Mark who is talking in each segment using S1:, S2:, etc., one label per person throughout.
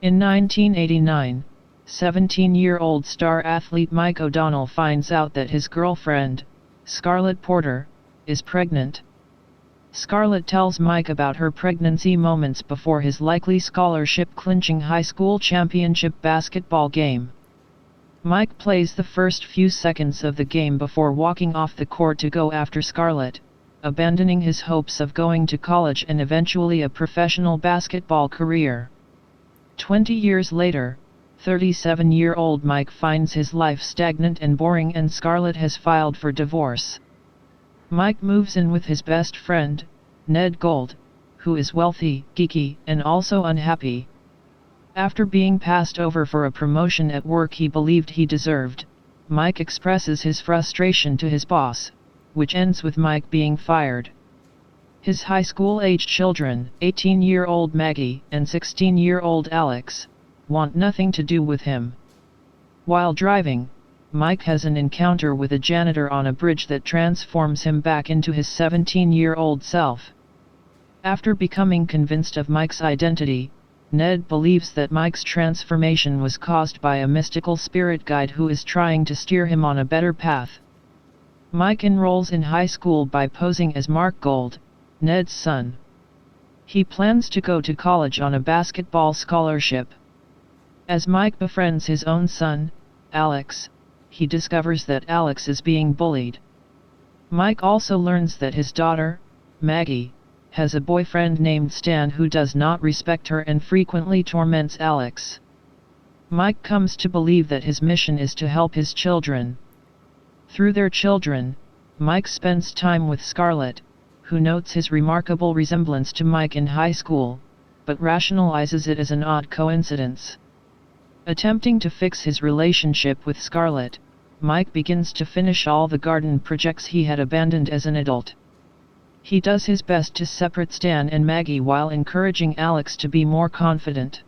S1: In 1989, 17-year-old star athlete Mike O'Donnell finds out that his girlfriend, Scarlett Porter, is pregnant. Scarlett tells Mike about her pregnancy moments before his likely scholarship-clinching high school championship basketball game. Mike plays the first few seconds of the game before walking off the court to go after Scarlett, abandoning his hopes of going to college and eventually a professional basketball career. 20 years later, 37-year-old Mike finds his life stagnant and boring, and Scarlett has filed for divorce. Mike moves in with his best friend, Ned Gold, who is wealthy, geeky, and also unhappy. After being passed over for a promotion at work he believed he deserved, Mike expresses his frustration to his boss, which ends with Mike being fired. His high school-aged children, 18-year-old Maggie and 16-year-old Alex, want nothing to do with him. While driving, Mike has an encounter with a janitor on a bridge that transforms him back into his 17-year-old self. After becoming convinced of Mike's identity, Ned believes that Mike's transformation was caused by a mystical spirit guide who is trying to steer him on a better path. Mike enrolls in high school by posing as Mark Gold, Ned's son. He plans to go to college on a basketball scholarship. As Mike befriends his own son, Alex, he discovers that Alex is being bullied. Mike also learns that his daughter, Maggie, has a boyfriend named Stan who does not respect her and frequently torments Alex. Mike comes to believe that his mission is to help his children. Through their children, Mike spends time with Scarlett, who notes his remarkable resemblance to Mike in high school, but rationalizes it as an odd coincidence. Attempting to fix his relationship with Scarlett, Mike begins to finish all the garden projects he had abandoned as an adult. He does his best to separate Stan and Maggie while encouraging Alex to be more confident.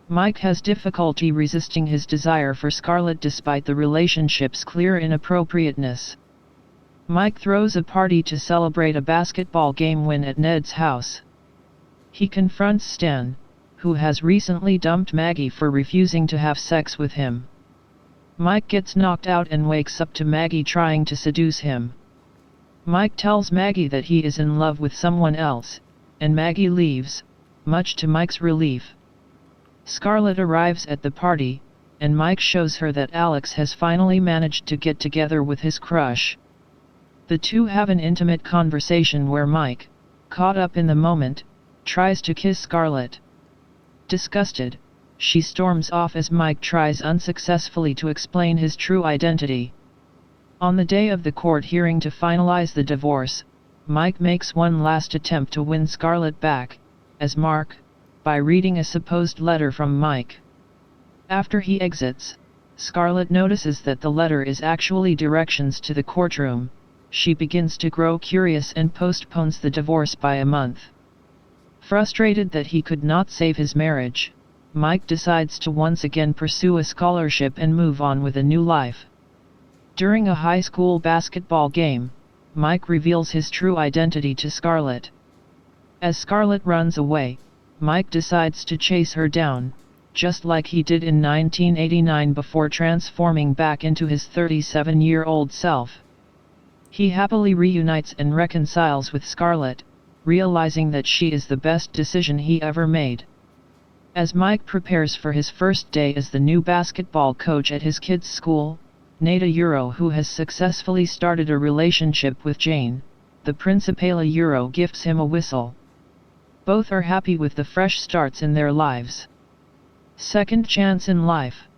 S1: Mike has difficulty resisting his desire for Scarlett despite the relationship's clear inappropriateness. Mike throws a party to celebrate a basketball game win at Ned's house. He confronts Stan, who has recently dumped Maggie for refusing to have sex with him. Mike gets knocked out and wakes up to Maggie trying to seduce him. Mike tells Maggie that he is in love with someone else, and Maggie leaves, much to Mike's relief. Scarlett arrives at the party, and Mike shows her that Alex has finally managed to get together with his crush. The two have an intimate conversation where Mike, caught up in the moment, tries to kiss Scarlett. Disgusted, she storms off as Mike tries unsuccessfully to explain his true identity. On the day of the court hearing to finalize the divorce, Mike makes one last attempt to win Scarlett back, as Mark, by reading a supposed letter from Mike. After he exits, Scarlett notices that the letter is actually directions to the courtroom. She begins to grow curious and postpones the divorce by a month. Frustrated that he could not save his marriage, Mike decides to once again pursue a scholarship and move on with a new life. During a high school basketball game, Mike reveals his true identity to Scarlett. As Scarlett runs away, Mike decides to chase her down, just like he did in 1989 before transforming back into his 37-year-old self. He happily reunites and reconciles with Scarlett, realizing that she is the best decision he ever made. As Mike prepares for his first day as the new basketball coach at his kids' school, Nada Euro, who has successfully started a relationship with Jane, the Principala Euro, gifts him a whistle. Both are happy with the fresh starts in their lives. Second chance in life.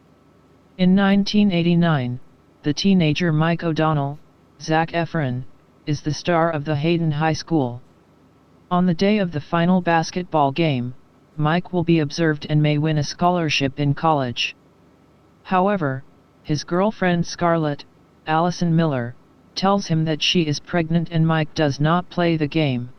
S1: In 1989, the teenager Mike O'Donnell, Zac Efron, is the star of the Hayden High School. On the day of the final basketball game, Mike will be observed and may win a scholarship in college. However, his girlfriend Scarlett, Allison Miller, tells him that she is pregnant and Mike does not play the game.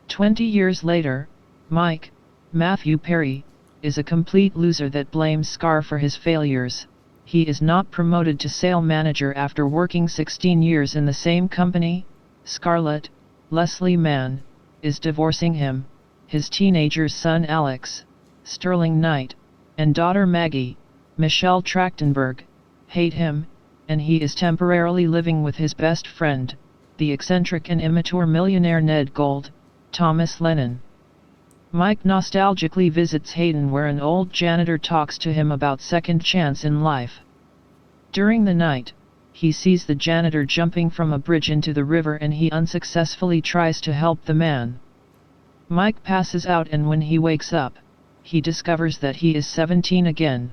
S1: 20 years later, Mike, Matthew Perry, is a complete loser that blames Scar for his failures. He is not promoted to sales manager after working 16 years in the same company. Scarlett, Leslie Mann, is divorcing him. His teenager son Alex, Sterling Knight, and daughter Maggie, Michelle Trachtenberg, hate him, and he is temporarily living with his best friend, the eccentric and immature millionaire Ned Gold, Thomas Lennon. Mike nostalgically visits Hayden, where an old janitor talks to him about second chance in life. During the night, he sees the janitor jumping from a bridge into the river and he unsuccessfully tries to help the man. Mike passes out, and when he wakes up, he discovers that he is 17 again.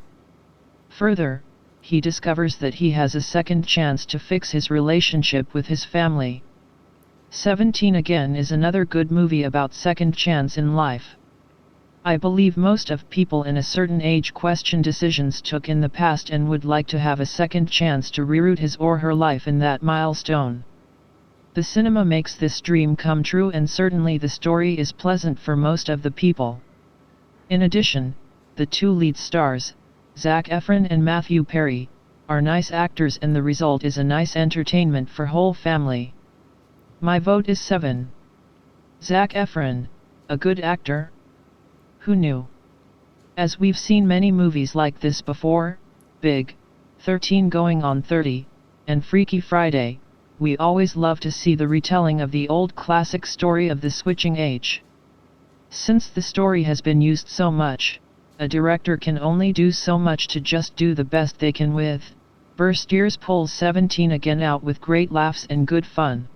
S1: Further, he discovers that he has a second chance to fix his relationship with his family. 17 Again is another good movie about second chance in life. I believe most of people in a certain age question decisions took in the past and would like to have a second chance to reroute his or her life in that milestone. The cinema makes this dream come true, and certainly the story is pleasant for most of the people. In addition, the two lead stars, Zac Efron and Matthew Perry, are nice actors, and the result is a nice entertainment for whole family. My vote is 7. Zac Efron, a good actor? Who knew? As we've seen many movies like this before, Big, 13 Going on 30, and Freaky Friday, we always love to see the retelling of the old classic story of the switching age. Since the story has been used so much, a director can only do so much to just do the best they can with. Burstier's pulls 17 Again out with great laughs and good fun.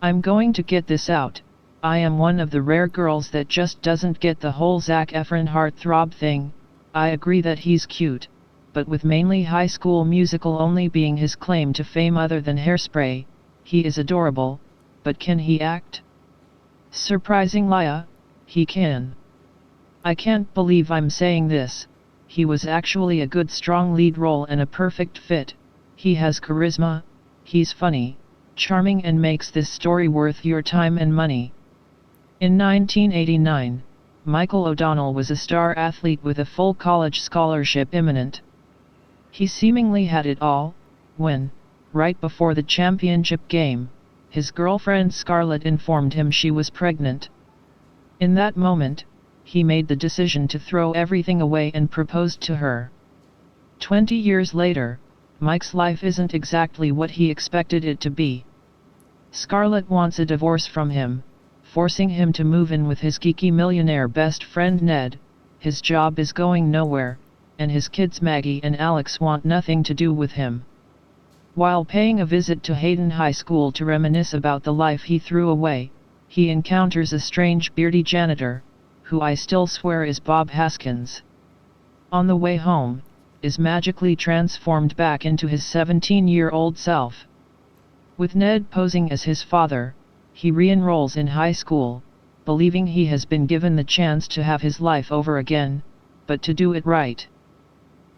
S1: I'm going to get this out. I am one of the rare girls that just doesn't get the whole Zac Efron heartthrob thing. I agree that he's cute, but with mainly High School Musical only being his claim to fame other than Hairspray, he is adorable, but can he act? Surprisingly, he can. I can't believe I'm saying this, he was actually a good strong lead role and a perfect fit. He has charisma, he's funny, charming, and makes this story worth your time and money. In 1989, Michael O'Donnell was a star athlete with a full college scholarship imminent. He seemingly had it all, when, right before the championship game, his girlfriend Scarlett informed him she was pregnant. In that moment, he made the decision to throw everything away and proposed to her. 20 years later, Mike's life isn't exactly what he expected it to be. Scarlett wants a divorce from him, forcing him to move in with his geeky millionaire best friend Ned. His job is going nowhere, and his kids Maggie and Alex want nothing to do with him. While paying a visit to Hayden High School to reminisce about the life he threw away, he encounters a strange beardy janitor, who I still swear is Bob Haskins. On the way home, is magically transformed back into his 17-year-old self. With Ned posing as his father, he re-enrolls in high school, believing he has been given the chance to have his life over again, but to do it right.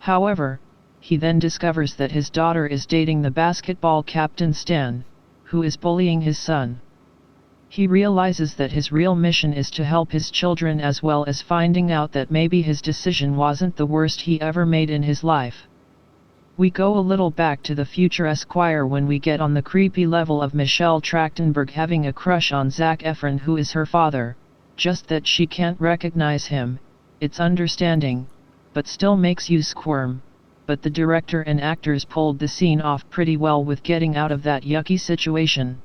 S1: However, he then discovers that his daughter is dating the basketball captain Stan, who is bullying his son. He realizes that his real mission is to help his children, as well as finding out that maybe his decision wasn't the worst he ever made in his life. We go a little back to the future Esquire when we get on the creepy level of Michelle Trachtenberg having a crush on Zac Efron, who is her father, just that she can't recognize him. It's understanding, but still makes you squirm, but the director and actors pulled the scene off pretty well with getting out of that yucky situation.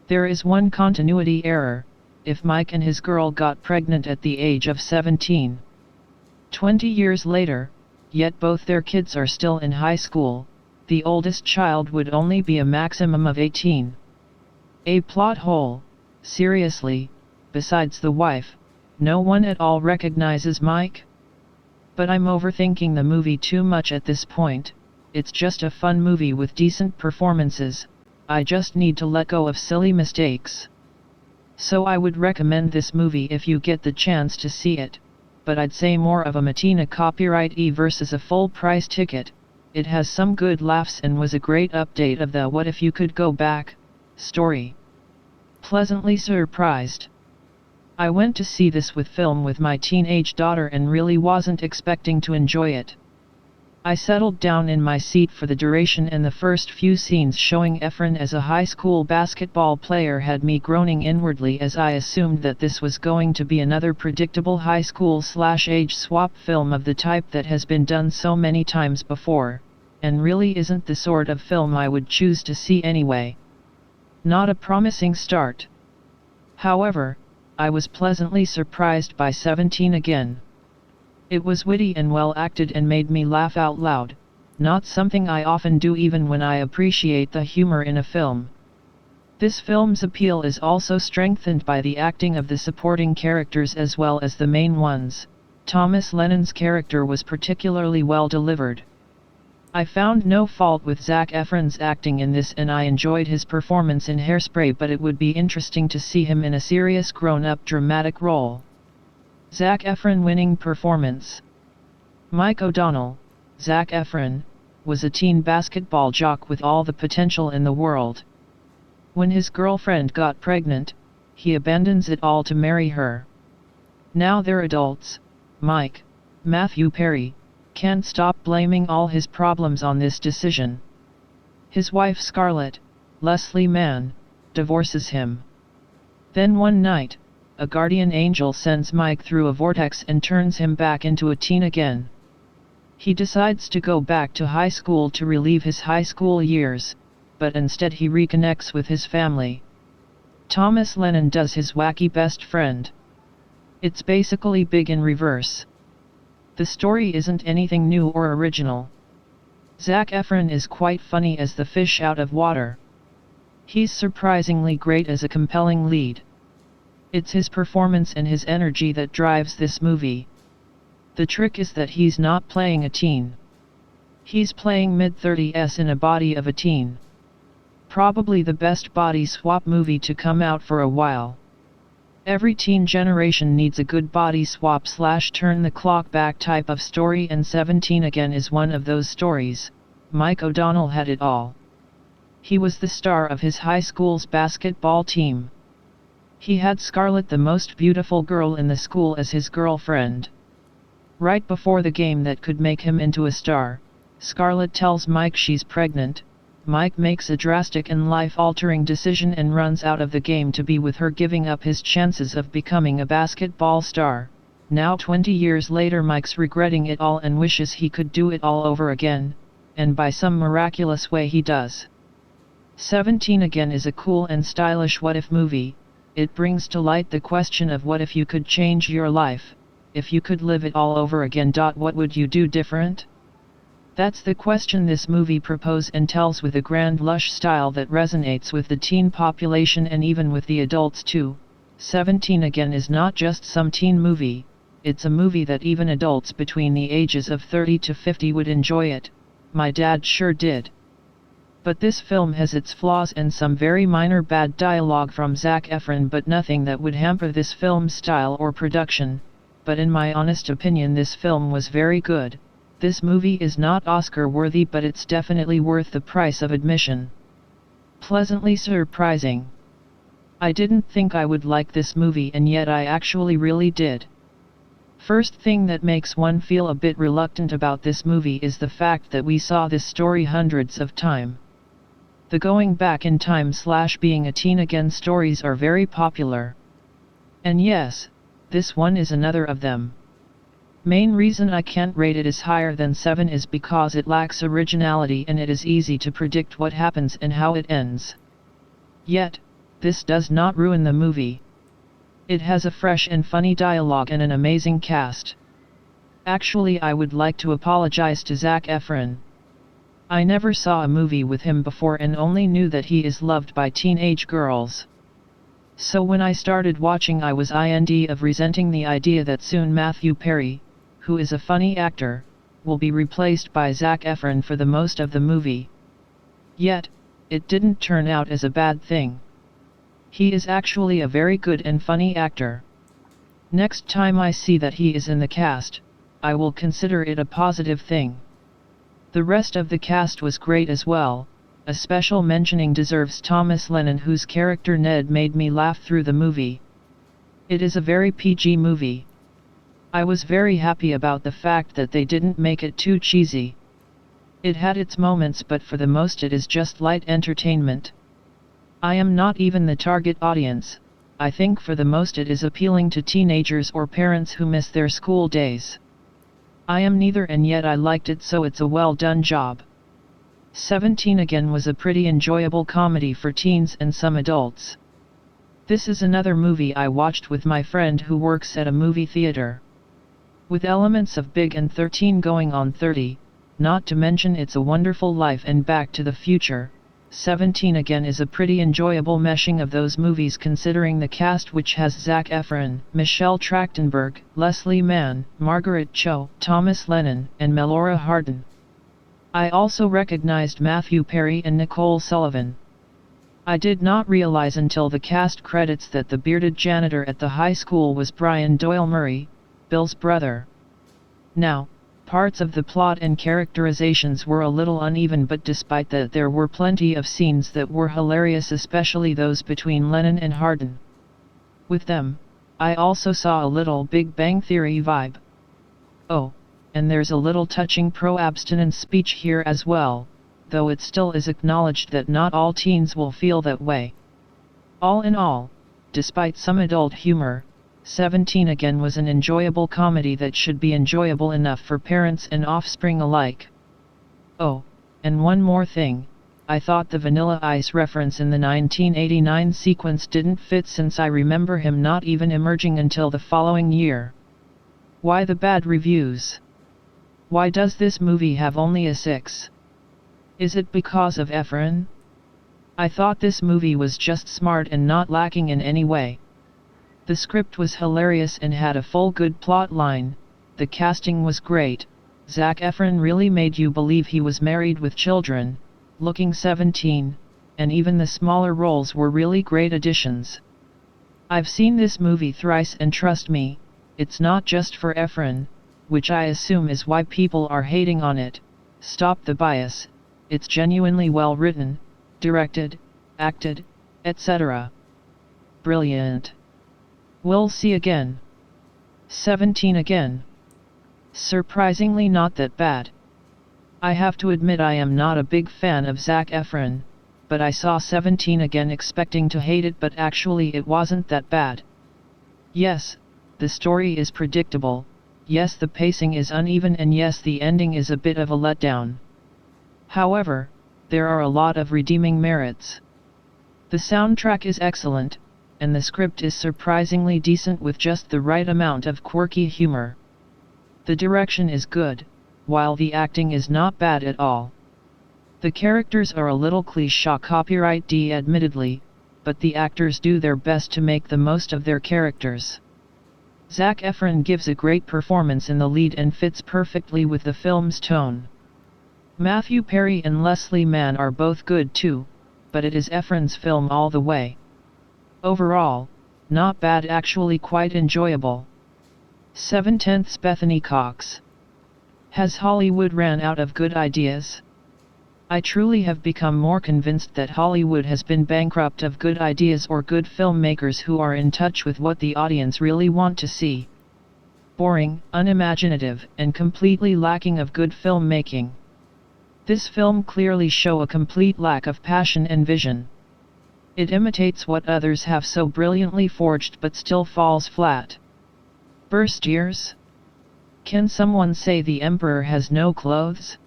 S1: There is one continuity error: if Mike and his girl got pregnant at the age of 17. 20 years later, yet both their kids are still in high school, the oldest child would only be a maximum of 18. A plot hole, seriously. Besides the wife, no one at all recognizes Mike? But I'm overthinking the movie too much at this point. It's just a fun movie with decent performances. I just need to let go of silly mistakes. So I would recommend this movie if you get the chance to see it, but I'd say more of a matina copyright-y versus a full-price ticket. It has some good laughs and was a great update of the what if you could go back story. Pleasantly surprised. I went to see this with my teenage daughter and really wasn't expecting to enjoy it. I settled down in my seat for the duration, and the first few scenes showing Efron as a high school basketball player had me groaning inwardly, as I assumed that this was going to be another predictable high school/age swap film of the type that has been done so many times before, and really isn't the sort of film I would choose to see anyway. Not a promising start. However, I was pleasantly surprised by 17 again. It was witty and well acted and made me laugh out loud, not something I often do even when I appreciate the humor in a film. This film's appeal is also strengthened by the acting of the supporting characters as well as the main ones. Thomas Lennon's character was particularly well delivered. I found no fault with Zac Efron's acting in this, and I enjoyed his performance in Hairspray, but it would be interesting to see him in a serious grown-up dramatic role. Zac Efron winning performance. Mike O'Donnell, Zac Efron, was a teen basketball jock with all the potential in the world. When his girlfriend got pregnant, he abandons it all to marry her. Now they're adults, Mike, Matthew Perry, can't stop blaming all his problems on this decision. His wife Scarlett, Leslie Mann, divorces him. Then one night, a guardian angel sends Mike through a vortex and turns him back into a teen again. He decides to go back to high school to relive his high school years, but instead he reconnects with his family. Thomas Lennon does his wacky best friend. It's basically Big in reverse. The story isn't anything new or original. Zac Efron is quite funny as the fish out of water. He's surprisingly great as a compelling lead. It's his performance and his energy that drives this movie. The trick is that he's not playing a teen. He's playing mid-30s in a body of a teen. Probably the best body swap movie to come out for a while. Every teen generation needs a good body swap / turn the clock back type of story, and 17 again is one of those stories. Mike O'Donnell had it all. He was the star of his high school's basketball team. He had Scarlett, the most beautiful girl in the school, as his girlfriend. Right before the game that could make him into a star, Scarlett tells Mike she's pregnant. Mike makes a drastic and life-altering decision and runs out of the game to be with her, giving up his chances of becoming a basketball star. Now 20 years later, Mike's regretting it all and wishes he could do it all over again, and by some miraculous way he does. 17 again is a cool and stylish what-if movie. It brings to light the question of what if you could change your life, if you could live it all over again. What would you do different? That's the question this movie proposes and tells with a grand lush style that resonates with the teen population and even with the adults too. 17 again is not just some teen movie, it's a movie that even adults between the ages of 30 to 50 would enjoy it. My dad sure did. But this film has its flaws and some very minor bad dialogue from Zac Efron, but nothing that would hamper this film's style or production. But in my honest opinion, this film was very good. This movie is not Oscar-worthy, but it's definitely worth the price of admission. Pleasantly surprising. I didn't think I would like this movie, and yet I actually really did. First thing that makes one feel a bit reluctant about this movie is the fact that we saw this story hundreds of times. The going back in time / being a teen again stories are very popular. And yes, this one is another of them. Main reason I can't rate it as higher than 7 is because it lacks originality and it is easy to predict what happens and how it ends. Yet, this does not ruin the movie. It has a fresh and funny dialogue and an amazing cast. Actually, I would like to apologize to Zac Efron. I never saw a movie with him before and only knew that he is loved by teenage girls. So when I started watching, I was of resenting the idea that soon Matthew Perry, who is a funny actor, will be replaced by Zac Efron for the most of the movie. Yet, it didn't turn out as a bad thing. He is actually a very good and funny actor. Next time I see that he is in the cast, I will consider it a positive thing. The rest of the cast was great as well. A special mentioning deserves Thomas Lennon, whose character Ned made me laugh through the movie. It is a very PG movie. I was very happy about the fact that they didn't make it too cheesy. It had its moments, but for the most it is just light entertainment. I am not even the target audience. I think for the most it is appealing to teenagers or parents who miss their school days. I am neither, and yet I liked it, so it's a well done job. 17 Again was a pretty enjoyable comedy for teens and some adults. This is another movie I watched with my friend who works at a movie theater. With elements of Big and 13 going on 30, not to mention It's a Wonderful Life and Back to the Future, 17 Again is a pretty enjoyable meshing of those movies considering the cast, which has Zac Efron, Michelle Trachtenberg, Leslie Mann, Margaret Cho, Thomas Lennon, and Melora Hardin. I also recognized Matthew Perry and Nicole Sullivan. I did not realize until the cast credits that the bearded janitor at the high school was Brian Doyle Murray, Bill's brother. Now, parts of the plot and characterizations were a little uneven, but despite that there were plenty of scenes that were hilarious, especially those between Lennon and Hardin. With them, I also saw a little Big Bang Theory vibe. Oh, and there's a little touching pro-abstinence speech here as well, though it still is acknowledged that not all teens will feel that way. All in all, despite some adult humor, 17 Again was an enjoyable comedy that should be enjoyable enough for parents and offspring alike. Oh, and one more thing, I thought the Vanilla Ice reference in the 1989 sequence didn't fit, since I remember him not even emerging until the following year. Why the bad reviews? Why does this movie have only a 6? Is it because of Efron? I thought this movie was just smart and not lacking in any way. The script was hilarious and had a full good plot line, the casting was great, Zac Efron really made you believe he was married with children, looking 17, and even the smaller roles were really great additions. I've seen this movie thrice, and trust me, it's not just for Efron, which I assume is why people are hating on it. Stop the bias, it's genuinely well written, directed, acted, etc. Brilliant. We'll see again. 17 Again. Surprisingly not that bad. I have to admit I am not a big fan of Zac Efron, but I saw 17 Again expecting to hate it, but actually it wasn't that bad. Yes, the story is predictable, yes the pacing is uneven, and yes the ending is a bit of a letdown. However, there are a lot of redeeming merits. The soundtrack is excellent, and the script is surprisingly decent with just the right amount of quirky humor. The direction is good, while the acting is not bad at all. The characters are a little cliché copyright D admittedly, but the actors do their best to make the most of their characters. Zac Efron gives a great performance in the lead and fits perfectly with the film's tone. Matthew Perry and Leslie Mann are both good too, but it is Efron's film all the way. Overall, not bad, actually quite enjoyable. 7/10 Bethany Cox. Has Hollywood ran out of good ideas? I truly have become more convinced that Hollywood has been bankrupt of good ideas or good filmmakers who are in touch with what the audience really want to see. Boring, unimaginative, and completely lacking of good filmmaking. This film clearly shows a complete lack of passion and vision. It imitates what others have so brilliantly forged but still falls flat. Burst ears? Can someone say the Emperor has no clothes?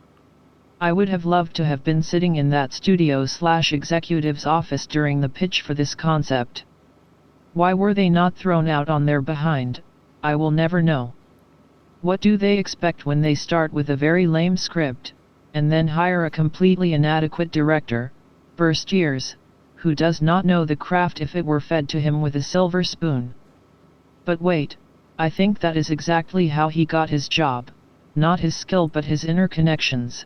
S1: I would have loved to have been sitting in that studio/executive's office during the pitch for this concept. Why were they not thrown out on their behind? I will never know. What do they expect when they start with a very lame script, and then hire a completely inadequate director, Burst ears, who does not know the craft if it were fed to him with a silver spoon? But wait, I think that is exactly how he got his job, not his skill but his inner connections.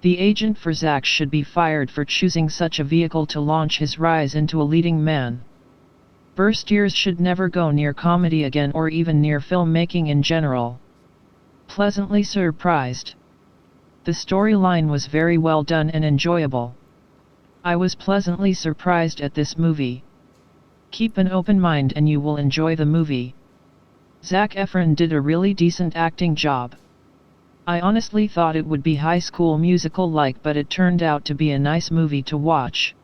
S1: The agent for Zac should be fired for choosing such a vehicle to launch his rise into a leading man. Burst ears should never go near comedy again, or even near filmmaking in general. Pleasantly surprised. The storyline was very well done and enjoyable. I was pleasantly surprised at this movie. Keep an open mind and you will enjoy the movie. Zac Efron did a really decent acting job. I honestly thought it would be High School Musical-like, but it turned out to be a nice movie to watch.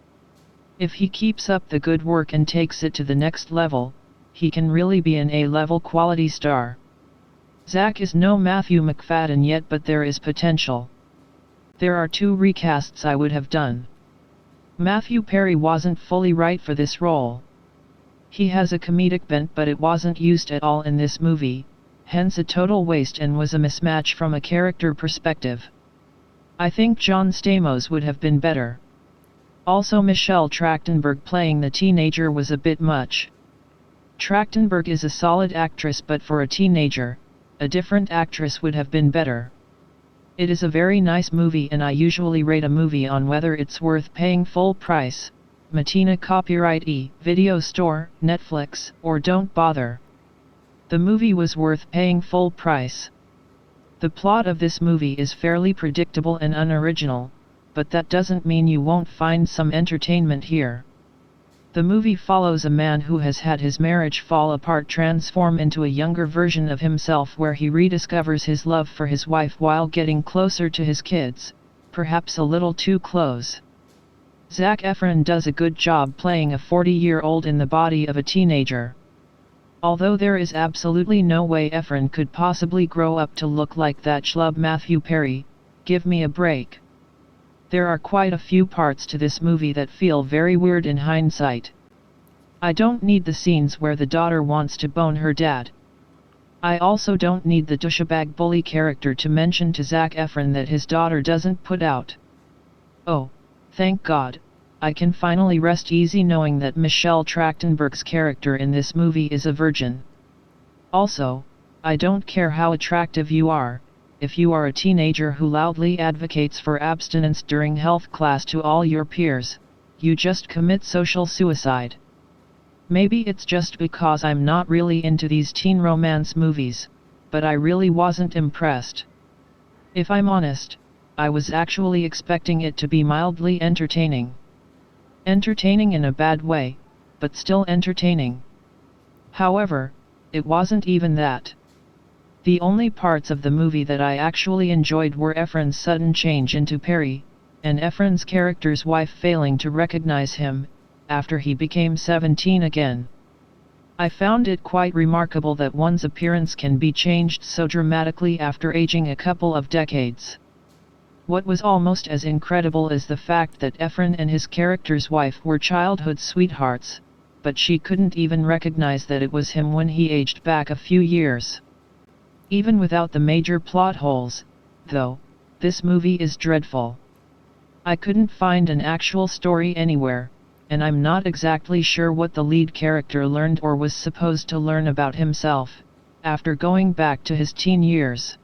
S1: If he keeps up the good work and takes it to the next level, he can really be an A-level quality star. Zac is no Matthew McFadden yet, but there is potential. There are 2 recasts I would have done. Matthew Perry wasn't fully right for this role. He has a comedic bent, but it wasn't used at all in this movie, hence a total waste and was a mismatch from a character perspective. I think John Stamos would have been better. Also, Michelle Trachtenberg playing the teenager was a bit much. Trachtenberg is a solid actress, but for a teenager, a different actress would have been better. It is a very nice movie, and I usually rate a movie on whether it's worth paying full price, Matina copyright video store, Netflix, or don't bother. The movie was worth paying full price. The plot of this movie is fairly predictable and unoriginal, but that doesn't mean you won't find some entertainment here. The movie follows a man who has had his marriage fall apart transform into a younger version of himself, where he rediscovers his love for his wife while getting closer to his kids, perhaps a little too close. Zac Efron does a good job playing a 40-year-old in the body of a teenager. Although there is absolutely no way Efron could possibly grow up to look like that schlub Matthew Perry, give me a break. There are quite a few parts to this movie that feel very weird in hindsight. I don't need the scenes where the daughter wants to bone her dad. I also don't need the douchebag bully character to mention to Zac Efron that his daughter doesn't put out. Oh, thank God, I can finally rest easy knowing that Michelle Trachtenberg's character in this movie is a virgin. Also, I don't care how attractive you are. If you are a teenager who loudly advocates for abstinence during health class to all your peers, you just commit social suicide. Maybe it's just because I'm not really into these teen romance movies, but I really wasn't impressed. If I'm honest, I was actually expecting it to be mildly entertaining. Entertaining in a bad way, but still entertaining. However, it wasn't even that. The only parts of the movie that I actually enjoyed were Efron's sudden change into Perry, and Efron's character's wife failing to recognize him, after he became 17 again. I found it quite remarkable that one's appearance can be changed so dramatically after aging a couple of decades. What was almost as incredible is the fact that Efron and his character's wife were childhood sweethearts, but she couldn't even recognize that it was him when he aged back a few years. Even without the major plot holes, though, this movie is dreadful. I couldn't find an actual story anywhere, and I'm not exactly sure what the lead character learned or was supposed to learn about himself, after going back to his teen years.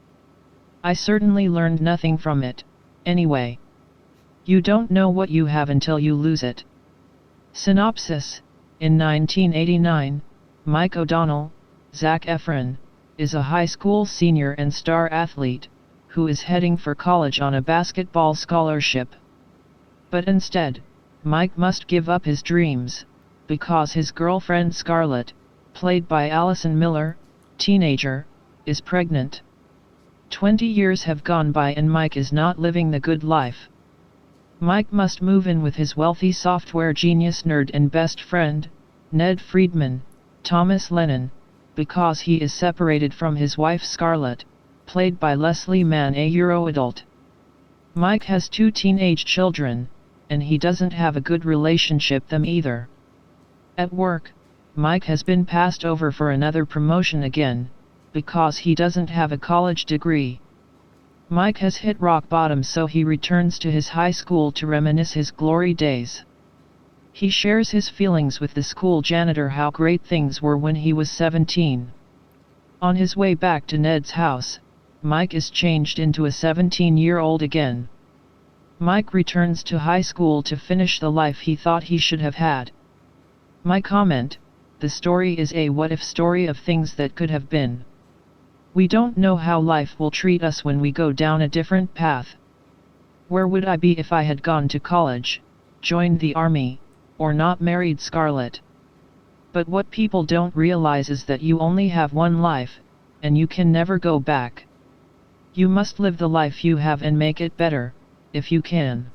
S1: I certainly learned nothing from it, anyway. You don't know what you have until you lose it. Synopsis: in 1989, Mike O'Donnell, Zac Efron, is a high school senior and star athlete, who is heading for college on a basketball scholarship. But instead, Mike must give up his dreams, because his girlfriend Scarlett, played by Allison Miller, teenager, is pregnant. 20 years have gone by and Mike is not living the good life. Mike must move in with his wealthy software genius nerd and best friend, Ned Friedman, Thomas Lennon, because he is separated from his wife Scarlett, played by Leslie Mann, a Euro-adult. Mike has 2 teenage children, and he doesn't have a good relationship them either. At work, Mike has been passed over for another promotion again, because he doesn't have a college degree. Mike has hit rock bottom, so he returns to his high school to reminisce his glory days. He shares his feelings with the school janitor how great things were when he was 17. On his way back to Ned's house, Mike is changed into a 17-year-old again. Mike returns to high school to finish the life he thought he should have had. My comment: the story is a what-if story of things that could have been. We don't know how life will treat us when we go down a different path. Where would I be if I had gone to college, joined the army, or not married Scarlett? But what people don't realize is that you only have one life, and you can never go back. You must live the life you have and make it better, if you can.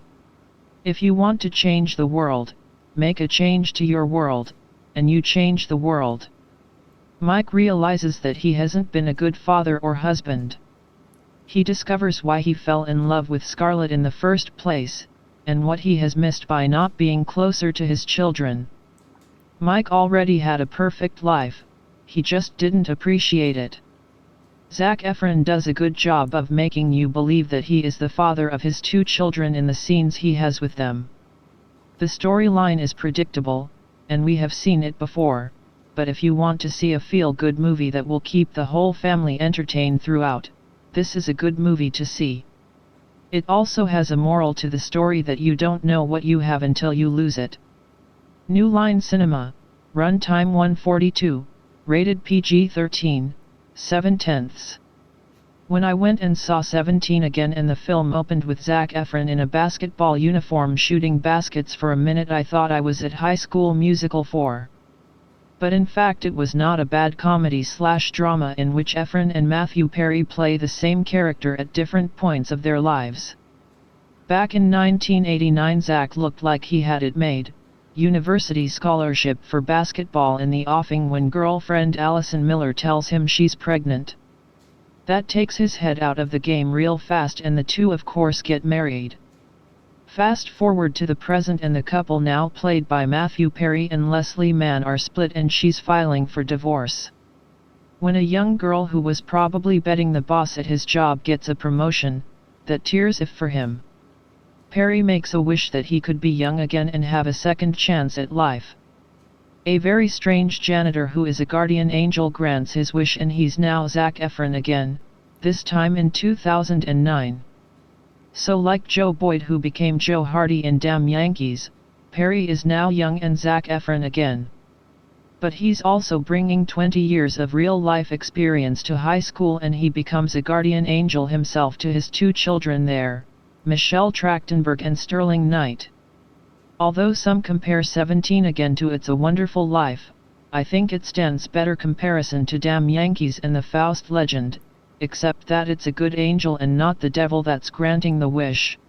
S1: If you want to change the world, make a change to your world, and you change the world. Mike realizes that he hasn't been a good father or husband. He discovers why he fell in love with Scarlett in the first place, and what he has missed by not being closer to his children. Mike already had a perfect life, he just didn't appreciate it. Zac Efron does a good job of making you believe that he is the father of his 2 children in the scenes he has with them. The storyline is predictable, and we have seen it before, but if you want to see a feel-good movie that will keep the whole family entertained throughout, this is a good movie to see. It also has a moral to the story that you don't know what you have until you lose it. New Line Cinema, runtime 142, rated PG-13, 7/10. When I went and saw 17 again and the film opened with Zac Efron in a basketball uniform shooting baskets for a minute, I thought I was at High School Musical 4. But in fact it was not a bad comedy/drama in which Efron and Matthew Perry play the same character at different points of their lives. Back in 1989 Zac looked like he had it made, university scholarship for basketball in the offing when girlfriend Allison Miller tells him she's pregnant. That takes his head out of the game real fast and the two of course get married. Fast forward to the present and the couple, now played by Matthew Perry and Leslie Mann, are split and she's filing for divorce. When a young girl who was probably betting the boss at his job gets a promotion, that tears if for him. Perry makes a wish that he could be young again and have a second chance at life. A very strange janitor who is a guardian angel grants his wish and he's now Zac Efron again, this time in 2009. So like Joe Boyd who became Joe Hardy in Damn Yankees, Perry is now young and Zac Efron again. But he's also bringing 20 years of real-life experience to high school and he becomes a guardian angel himself to his 2 children there, Michelle Trachtenberg and Sterling Knight. Although some compare 17 again to It's a Wonderful Life, I think it stands better comparison to Damn Yankees and the Faust legend, except that it's a good angel and not the devil that's granting the wish.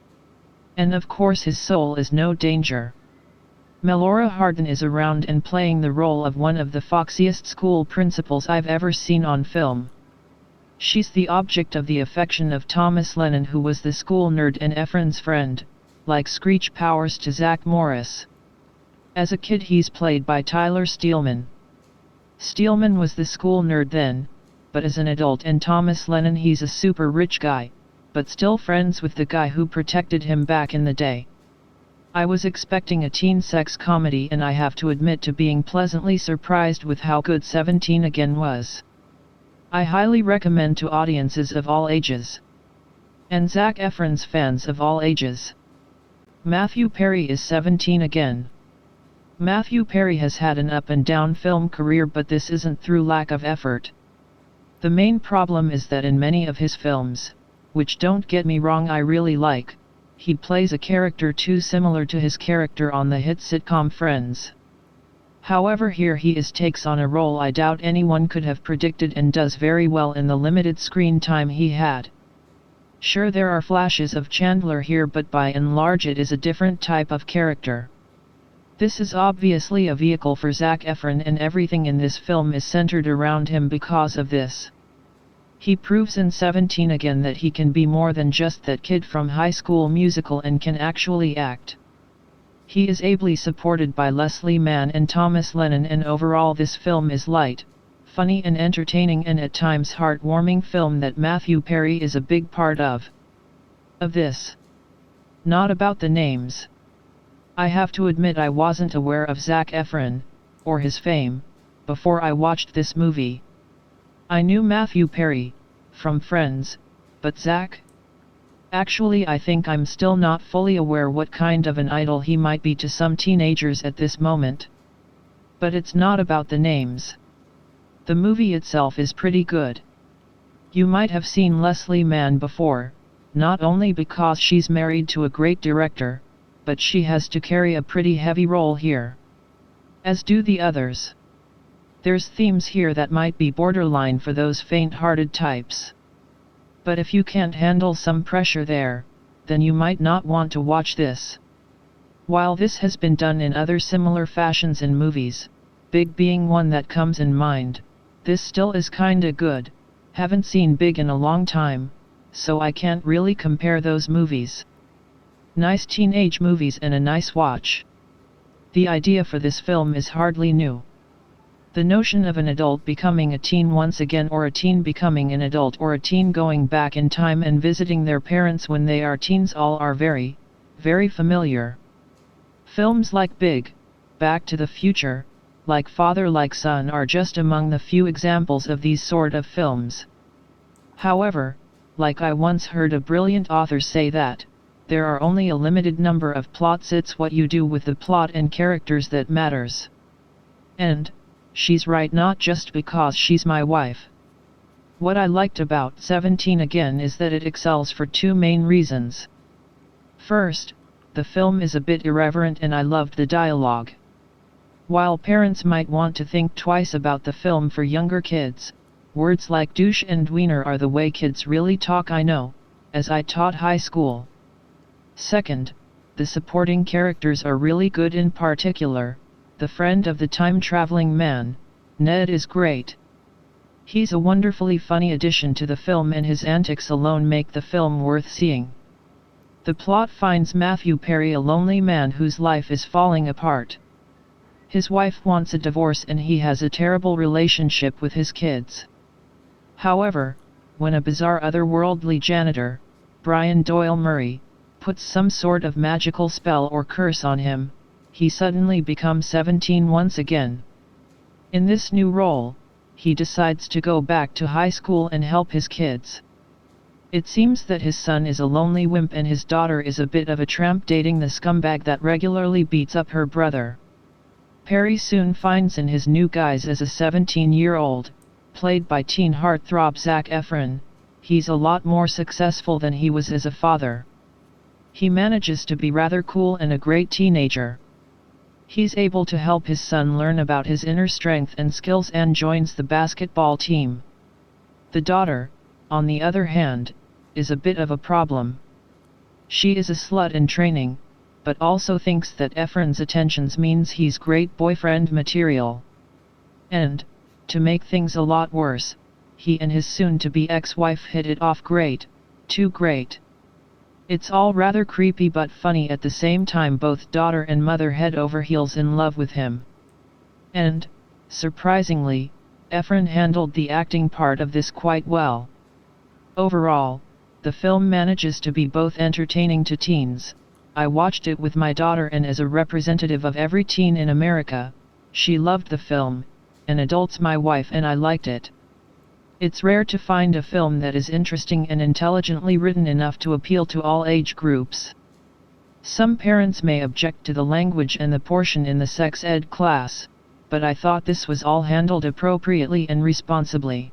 S1: And of course his soul is no danger. Melora Hardin is around and playing the role of one of the foxiest school principals I've ever seen on film. She's the object of the affection of Thomas Lennon, who was the school nerd and Efron's friend, like Screech Powers to Zach Morris. As a kid he's played by Tyler Steelman. Steelman was the school nerd then, but as an adult and Thomas Lennon he's a super rich guy, but still friends with the guy who protected him back in the day. I was expecting a teen sex comedy and I have to admit to being pleasantly surprised with how good 17 again was. I highly recommend to audiences of all ages. And Zac Efron's fans of all ages. Matthew Perry is 17 again. Matthew Perry has had an up and down film career, but this isn't through lack of effort. The main problem is that in many of his films, which don't get me wrong I really like, he plays a character too similar to his character on the hit sitcom Friends. However, here he takes on a role I doubt anyone could have predicted and does very well in the limited screen time he had. Sure, there are flashes of Chandler here, but by and large it is a different type of character. This is obviously a vehicle for Zac Efron and everything in this film is centered around him because of this. He proves in 17 again that he can be more than just that kid from High School Musical and can actually act. He is ably supported by Leslie Mann and Thomas Lennon, and overall this film is light, funny and entertaining and at times heartwarming film that Matthew Perry is a big part of. Of this. Not about the names. I have to admit I wasn't aware of Zac Efron, or his fame, before I watched this movie. I knew Matthew Perry, from Friends, but Zac? Actually I think I'm still not fully aware what kind of an idol he might be to some teenagers at this moment. But it's not about the names. The movie itself is pretty good. You might have seen Leslie Mann before, not only because she's married to a great director, but she has to carry a pretty heavy role here. As do the others. There's themes here that might be borderline for those faint-hearted types. But if you can't handle some pressure there, then you might not want to watch this. While this has been done in other similar fashions in movies, Big being one that comes in mind, this still is kinda good. Haven't seen Big in a long time, so I can't really compare those movies. Nice teenage movies and a nice watch. The idea for this film is hardly new. The notion of an adult becoming a teen once again, or a teen becoming an adult, or a teen going back in time and visiting their parents when they are teens, all are very, very familiar. Films like Big, Back to the Future, Like Father Like Son are just among the few examples of these sort of films. However, like I once heard a brilliant author say that, there are only a limited number of plots, it's what you do with the plot and characters that matters. And, she's right, not just because she's my wife. What I liked about 17 Again is that it excels for two main reasons. First, the film is a bit irreverent and I loved the dialogue. While parents might want to think twice about the film for younger kids, words like douche and wiener are the way kids really talk, I know, as I taught high school. Second, the supporting characters are really good, in particular, the friend of the time-traveling man, Ned, is great. He's a wonderfully funny addition to the film and his antics alone make the film worth seeing. The plot finds Matthew Perry a lonely man whose life is falling apart. His wife wants a divorce and he has a terrible relationship with his kids. However, when a bizarre otherworldly janitor, Brian Doyle Murray, puts some sort of magical spell or curse on him, he suddenly becomes 17 once again. In this new role, he decides to go back to high school and help his kids. It seems that his son is a lonely wimp and his daughter is a bit of a tramp, dating the scumbag that regularly beats up her brother. Perry soon finds in his new guise as a 17-year-old, played by teen heartthrob Zac Efron, he's a lot more successful than he was as a father. He manages to be rather cool and a great teenager. He's able to help his son learn about his inner strength and skills and joins the basketball team. The daughter, on the other hand, is a bit of a problem. She is a slut in training, but also thinks that Efron's attentions means he's great boyfriend material. And, to make things a lot worse, he and his soon-to-be ex-wife hit it off great, too great. It's all rather creepy but funny at the same time. Both daughter and mother head over heels in love with him. And, surprisingly, Efron handled the acting part of this quite well. Overall, the film manages to be both entertaining to teens. I watched it with my daughter and as a representative of every teen in America, she loved the film, and adults, my wife and I, liked it. It's rare to find a film that is interesting and intelligently written enough to appeal to all age groups. Some parents may object to the language and the portion in the sex ed class, but I thought this was all handled appropriately and responsibly.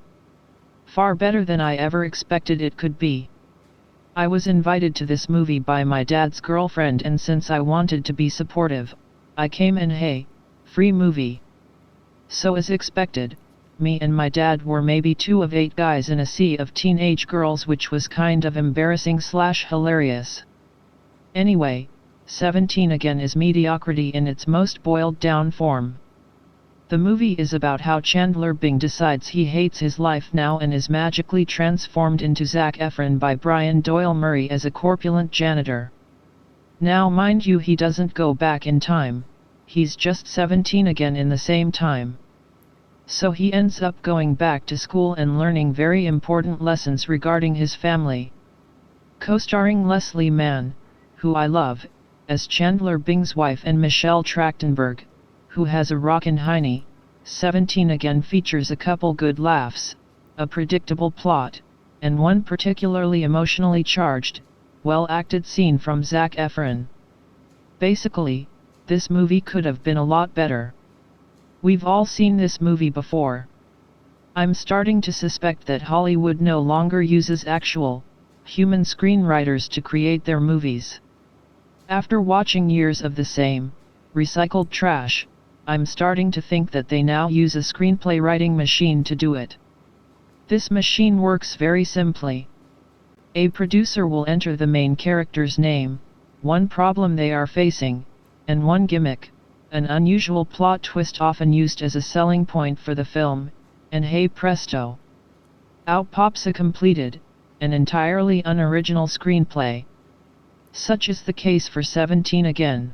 S1: Far better than I ever expected it could be. I was invited to this movie by my dad's girlfriend, and since I wanted to be supportive, I came, and hey, free movie. So as expected, me and my dad were maybe 2 of 8 guys in a sea of teenage girls, which was kind of embarrassing / hilarious. Anyway, 17 Again is mediocrity in its most boiled down form. The movie is about how Chandler Bing decides he hates his life now and is magically transformed into Zac Efron by Brian Doyle Murray as a corpulent janitor. Now mind you, he doesn't go back in time, he's just 17 again in the same time. So he ends up going back to school and learning very important lessons regarding his family. Co-starring Leslie Mann, who I love, as Chandler Bing's wife, and Michelle Trachtenberg, who has a rockin' hiney. 17 Again features a couple good laughs, a predictable plot, and one particularly emotionally charged, well-acted scene from Zac Efron. Basically, this movie could have been a lot better. We've all seen this movie before. I'm starting to suspect that Hollywood no longer uses actual, human screenwriters to create their movies. After watching years of the same, recycled trash, I'm starting to think that they now use a screenplay writing machine to do it. This machine works very simply. A producer will enter the main character's name, one problem they are facing, and one gimmick, an unusual plot twist often used as a selling point for the film, and hey presto! Out pops a completed, an entirely unoriginal screenplay. Such is the case for 17 again.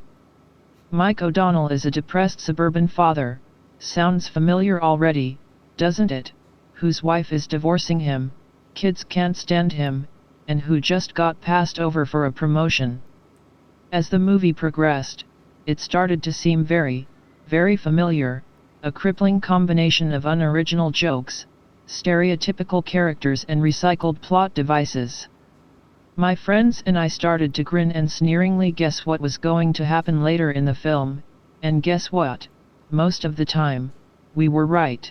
S1: Mike O'Donnell is a depressed suburban father, sounds familiar already, doesn't it, whose wife is divorcing him, kids can't stand him, and who just got passed over for a promotion. As the movie progressed, it started to seem very, very familiar, a crippling combination of unoriginal jokes, stereotypical characters and recycled plot devices. My friends and I started to grin and sneeringly guess what was going to happen later in the film, and guess what? Most of the time, we were right.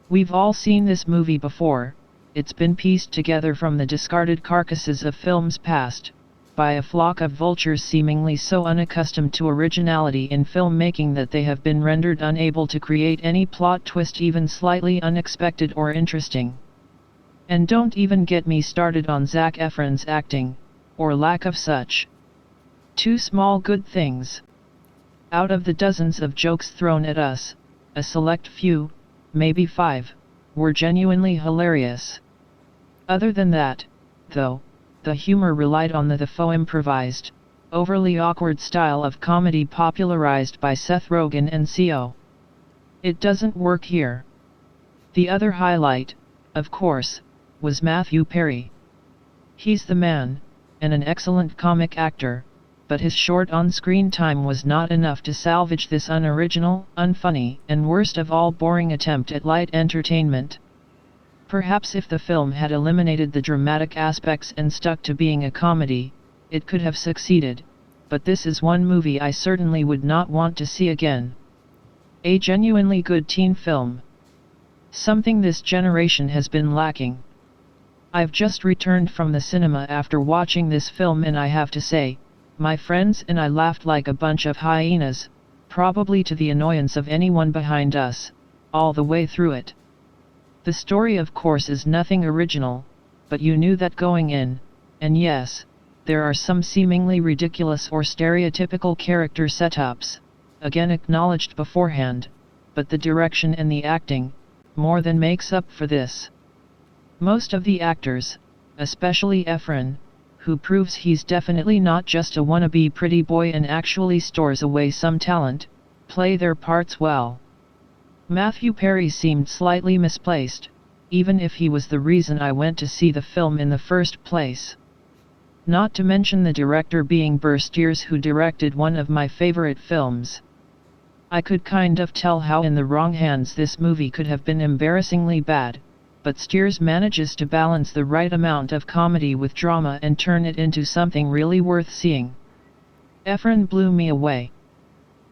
S1: We've all seen this movie before, it's been pieced together from the discarded carcasses of films past, by a flock of vultures seemingly so unaccustomed to originality in filmmaking that they have been rendered unable to create any plot twist even slightly unexpected or interesting. And don't even get me started on Zac Efron's acting, or lack of such. Two small good things. Out of the dozens of jokes thrown at us, a select few, maybe 5, were genuinely hilarious. Other than that, though, the humor relied on the faux improvised, overly awkward style of comedy popularized by Seth Rogen and Co. It doesn't work here. The other highlight, of course, was Matthew Perry. He's the man, and an excellent comic actor, but his short on-screen time was not enough to salvage this unoriginal, unfunny, and worst of all boring attempt at light entertainment. Perhaps if the film had eliminated the dramatic aspects and stuck to being a comedy, it could have succeeded, but this is one movie I certainly would not want to see again. A genuinely good teen film. Something this generation has been lacking. I've just returned from the cinema after watching this film and I have to say, my friends and I laughed like a bunch of hyenas, probably to the annoyance of anyone behind us, all the way through it. The story of course is nothing original, but you knew that going in, and yes, there are some seemingly ridiculous or stereotypical character setups, again acknowledged beforehand, but the direction and the acting, more than makes up for this. Most of the actors, especially Efron, who proves he's definitely not just a wannabe pretty boy and actually stores away some talent, play their parts well. Matthew Perry seemed slightly misplaced, even if he was the reason I went to see the film in the first place. Not to mention the director being Burr Steers, who directed one of my favorite films. I could kind of tell how in the wrong hands this movie could have been embarrassingly bad, but Steers manages to balance the right amount of comedy with drama and turn it into something really worth seeing. Efron blew me away.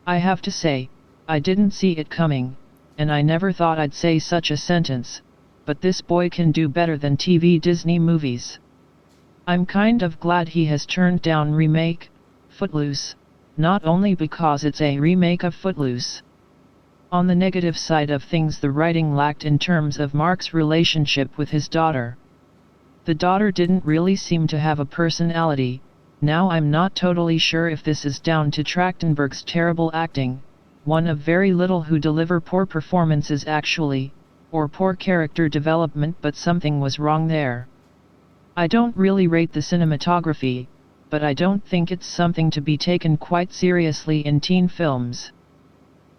S1: I have to say, I didn't see it coming, and I never thought I'd say such a sentence, but this boy can do better than TV Disney movies. I'm kind of glad he has turned down remake, Footloose, not only because it's a remake of Footloose. On the negative side of things, the writing lacked in terms of Mark's relationship with his daughter. The daughter didn't really seem to have a personality. Now I'm not totally sure if this is down to Trachtenberg's terrible acting, one of very little who deliver poor performances actually, or poor character development, but something was wrong there. I don't really rate the cinematography, but I don't think it's something to be taken quite seriously in teen films.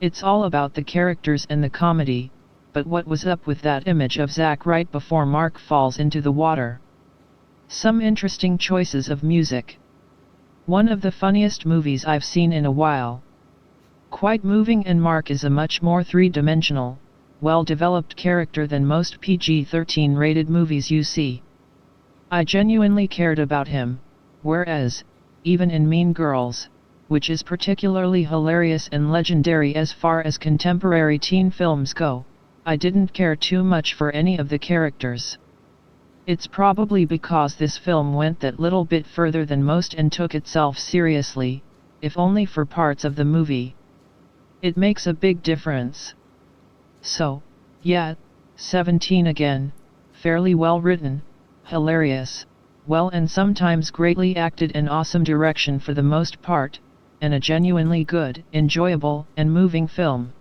S1: It's all about the characters and the comedy, but what was up with that image of Zac right before Mark falls into the water? Some interesting choices of music. One of the funniest movies I've seen in a while. Quite moving, and Mark is a much more three-dimensional, well-developed character than most PG-13 rated movies you see. I genuinely cared about him, whereas, even in Mean Girls, which is particularly hilarious and legendary as far as contemporary teen films go, I didn't care too much for any of the characters. It's probably because this film went that little bit further than most and took itself seriously, if only for parts of the movie. It makes a big difference. So, yeah, 17 again, fairly well written, hilarious, well and sometimes greatly acted and awesome direction for the most part, and a genuinely good, enjoyable, and moving film.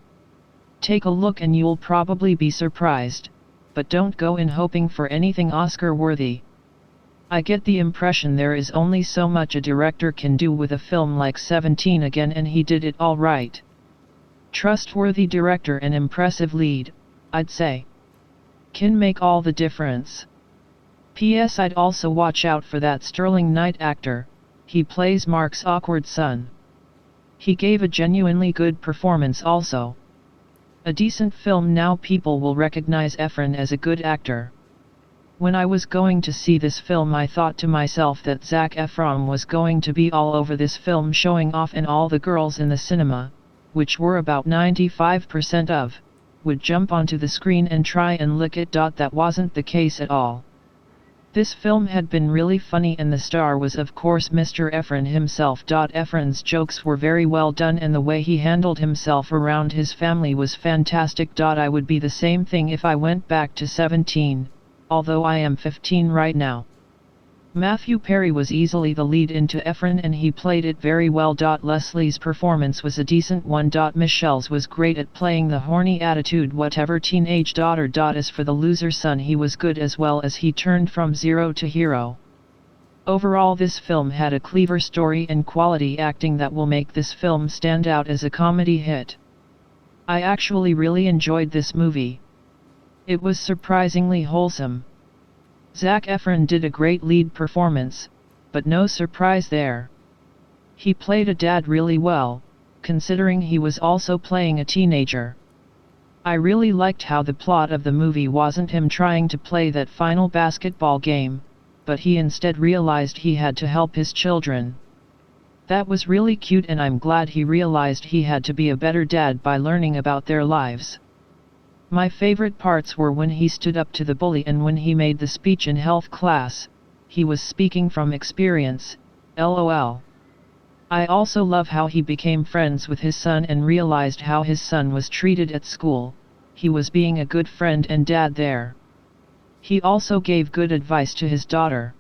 S1: Take a look and you'll probably be surprised, but don't go in hoping for anything Oscar-worthy. I get the impression there is only so much a director can do with a film like 17 Again, and he did it all right. Trustworthy director and impressive lead, I'd say. Can make all the difference. P.S. I'd also watch out for that Sterling Knight actor, he plays Mark's awkward son. He gave a genuinely good performance also. A decent film. Now people will recognize Efron as a good actor. When I was going to see this film, I thought to myself that Zac Efron was going to be all over this film, showing off, and all the girls in the cinema, which were about 95% of, would jump onto the screen and try and lick it. That wasn't the case at all. This film had been really funny, and the star was of course Mr. Efron himself. Efron's jokes were very well done, and the way he handled himself around his family was fantastic. I would be the same thing if I went back to 17. Although I am 15 right now. Matthew Perry was easily the lead into Efron, and he played it very well. Leslie's performance was a decent one. Michelle's was great at playing the horny attitude whatever teenage daughter. As for the loser son, he was good as well, as he turned from zero to hero. Overall, this film had a clever story and quality acting that will make this film stand out as a comedy hit. I actually really enjoyed this movie. It was surprisingly wholesome. Zac Efron did a great lead performance, but no surprise there. He played a dad really well, considering he was also playing a teenager. I really liked how the plot of the movie wasn't him trying to play that final basketball game, but he instead realized he had to help his children. That was really cute, and I'm glad he realized he had to be a better dad by learning about their lives. My favorite parts were when he stood up to the bully and when he made the speech in health class. He was speaking from experience, lol. I also love how he became friends with his son and realized how his son was treated at school. He was being a good friend and dad there. He also gave good advice to his daughter.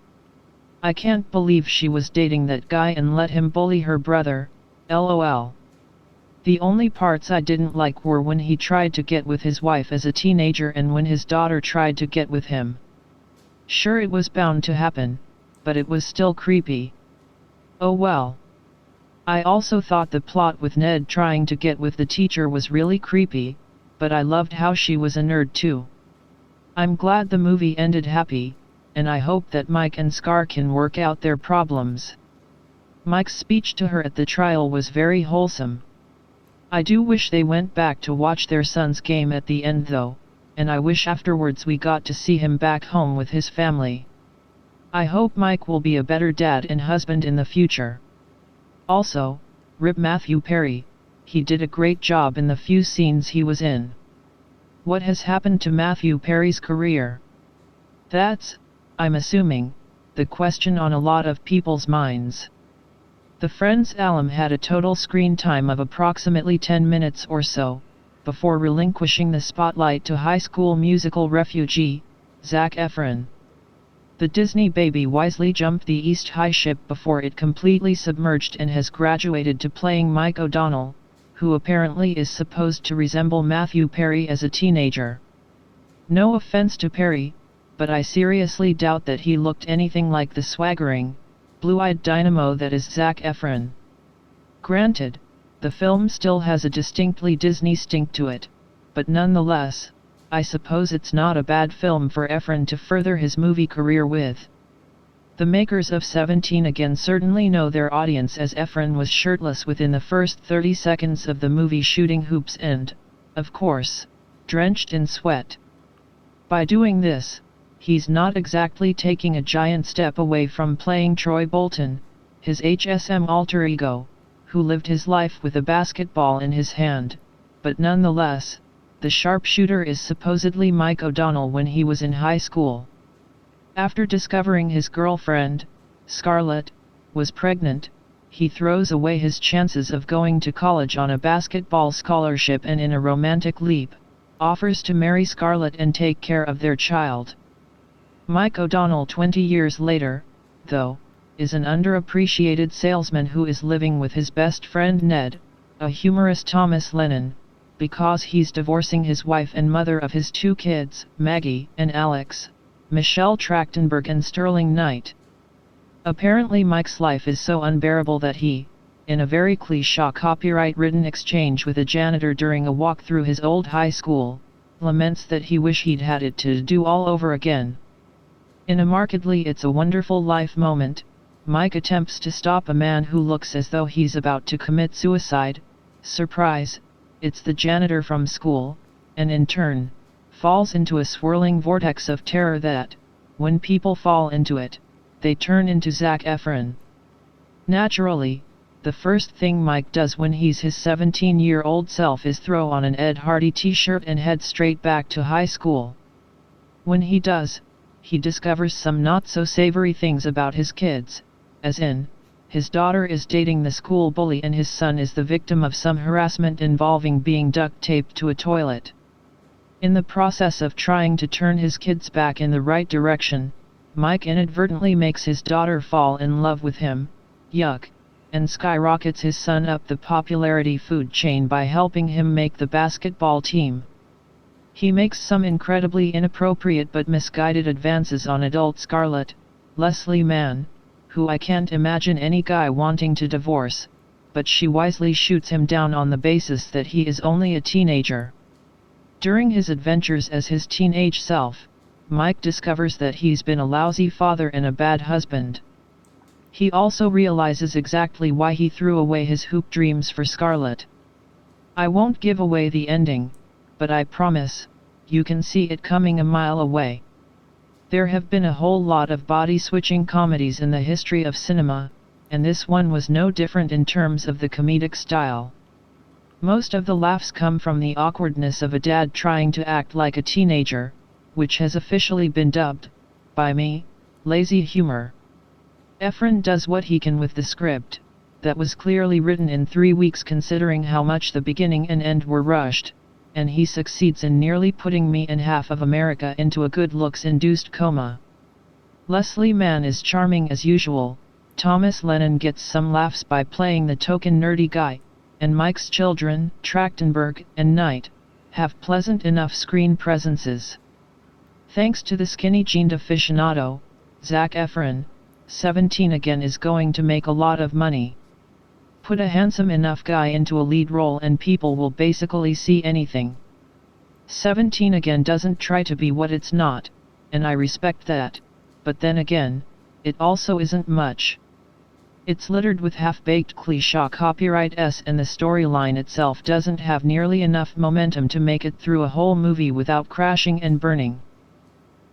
S1: I can't believe she was dating that guy and let him bully her brother, lol. The only parts I didn't like were when he tried to get with his wife as a teenager and when his daughter tried to get with him. Sure, it was bound to happen, but it was still creepy. Oh well. I also thought the plot with Ned trying to get with the teacher was really creepy, but I loved how she was a nerd too. I'm glad the movie ended happy, and I hope that Mike and Scar can work out their problems. Mike's speech to her at the trial was very wholesome. I do wish they went back to watch their son's game at the end though, and I wish afterwards we got to see him back home with his family. I hope Mike will be a better dad and husband in the future. Also, rip Matthew Perry, he did a great job in the few scenes he was in. What has happened to Matthew Perry's career? That's, I'm assuming, the question on a lot of people's minds. The Friends alum had a total screen time of approximately 10 minutes or so, before relinquishing the spotlight to High School Musical refugee, Zac Efron. The Disney baby wisely jumped the East High ship before it completely submerged and has graduated to playing Mike O'Donnell, who apparently is supposed to resemble Matthew Perry as a teenager. No offense to Perry, but I seriously doubt that he looked anything like the swaggering, blue-eyed dynamo that is Zac Efron. Granted, the film still has a distinctly Disney stink to it, but nonetheless, I suppose it's not a bad film for Efron to further his movie career with. The makers of 17 Again certainly know their audience, as Efron was shirtless within the first 30 seconds of the movie shooting hoops and, of course, drenched in sweat. By doing this, he's not exactly taking a giant step away from playing Troy Bolton, his HSM alter ego, who lived his life with a basketball in his hand, but nonetheless, the sharpshooter is supposedly Mike O'Donnell when he was in high school. After discovering his girlfriend, Scarlett, was pregnant, he throws away his chances of going to college on a basketball scholarship and in a romantic leap, offers to marry Scarlett and take care of their child. Mike O'Donnell 20 years later, though, is an underappreciated salesman who is living with his best friend Ned, a humorous Thomas Lennon, because he's divorcing his wife and mother of his 2 kids, Maggie and Alex, Michelle Trachtenberg and Sterling Knight. Apparently Mike's life is so unbearable that he, in a very cliché copyright-written exchange with a janitor during a walk through his old high school, laments that he wish he'd had it to do all over again. In a markedly It's a Wonderful Life moment, Mike attempts to stop a man who looks as though he's about to commit suicide. Surprise, it's the janitor from school, and in turn, falls into a swirling vortex of terror that, when people fall into it, they turn into Zac Efron. Naturally, the first thing Mike does when he's his 17-year-old self is throw on an Ed Hardy t-shirt and head straight back to high school. When he does, he discovers some not-so-savory things about his kids, as in, his daughter is dating the school bully and his son is the victim of some harassment involving being duct-taped to a toilet. In the process of trying to turn his kids back in the right direction, Mike inadvertently makes his daughter fall in love with him, yuck, and skyrockets his son up the popularity food chain by helping him make the basketball team. He makes some incredibly inappropriate but misguided advances on adult Scarlett, Leslie Mann, who I can't imagine any guy wanting to divorce, but she wisely shoots him down on the basis that he is only a teenager. During his adventures as his teenage self, Mike discovers that he's been a lousy father and a bad husband. He also realizes exactly why he threw away his hoop dreams for Scarlett. I won't give away the ending, but I promise, you can see it coming a mile away. There have been a whole lot of body-switching comedies in the history of cinema, and this one was no different in terms of the comedic style. Most of the laughs come from the awkwardness of a dad trying to act like a teenager, which has officially been dubbed, by me, lazy humor. Efron does what he can with the script, that was clearly written in 3 weeks considering how much the beginning and end were rushed, and he succeeds in nearly putting me and half of America into a good looks-induced coma. Leslie Mann is charming as usual, Thomas Lennon gets some laughs by playing the token nerdy guy, and Mike's children, Trachtenberg and Knight, have pleasant enough screen presences. Thanks to the skinny-jeaned aficionado, Zac Efron, 17 Again is going to make a lot of money. Put a handsome enough guy into a lead role and people will basically see anything. 17 Again doesn't try to be what it's not, and I respect that, but then again, it also isn't much. It's littered with half-baked cliché copyright-s and the storyline itself doesn't have nearly enough momentum to make it through a whole movie without crashing and burning.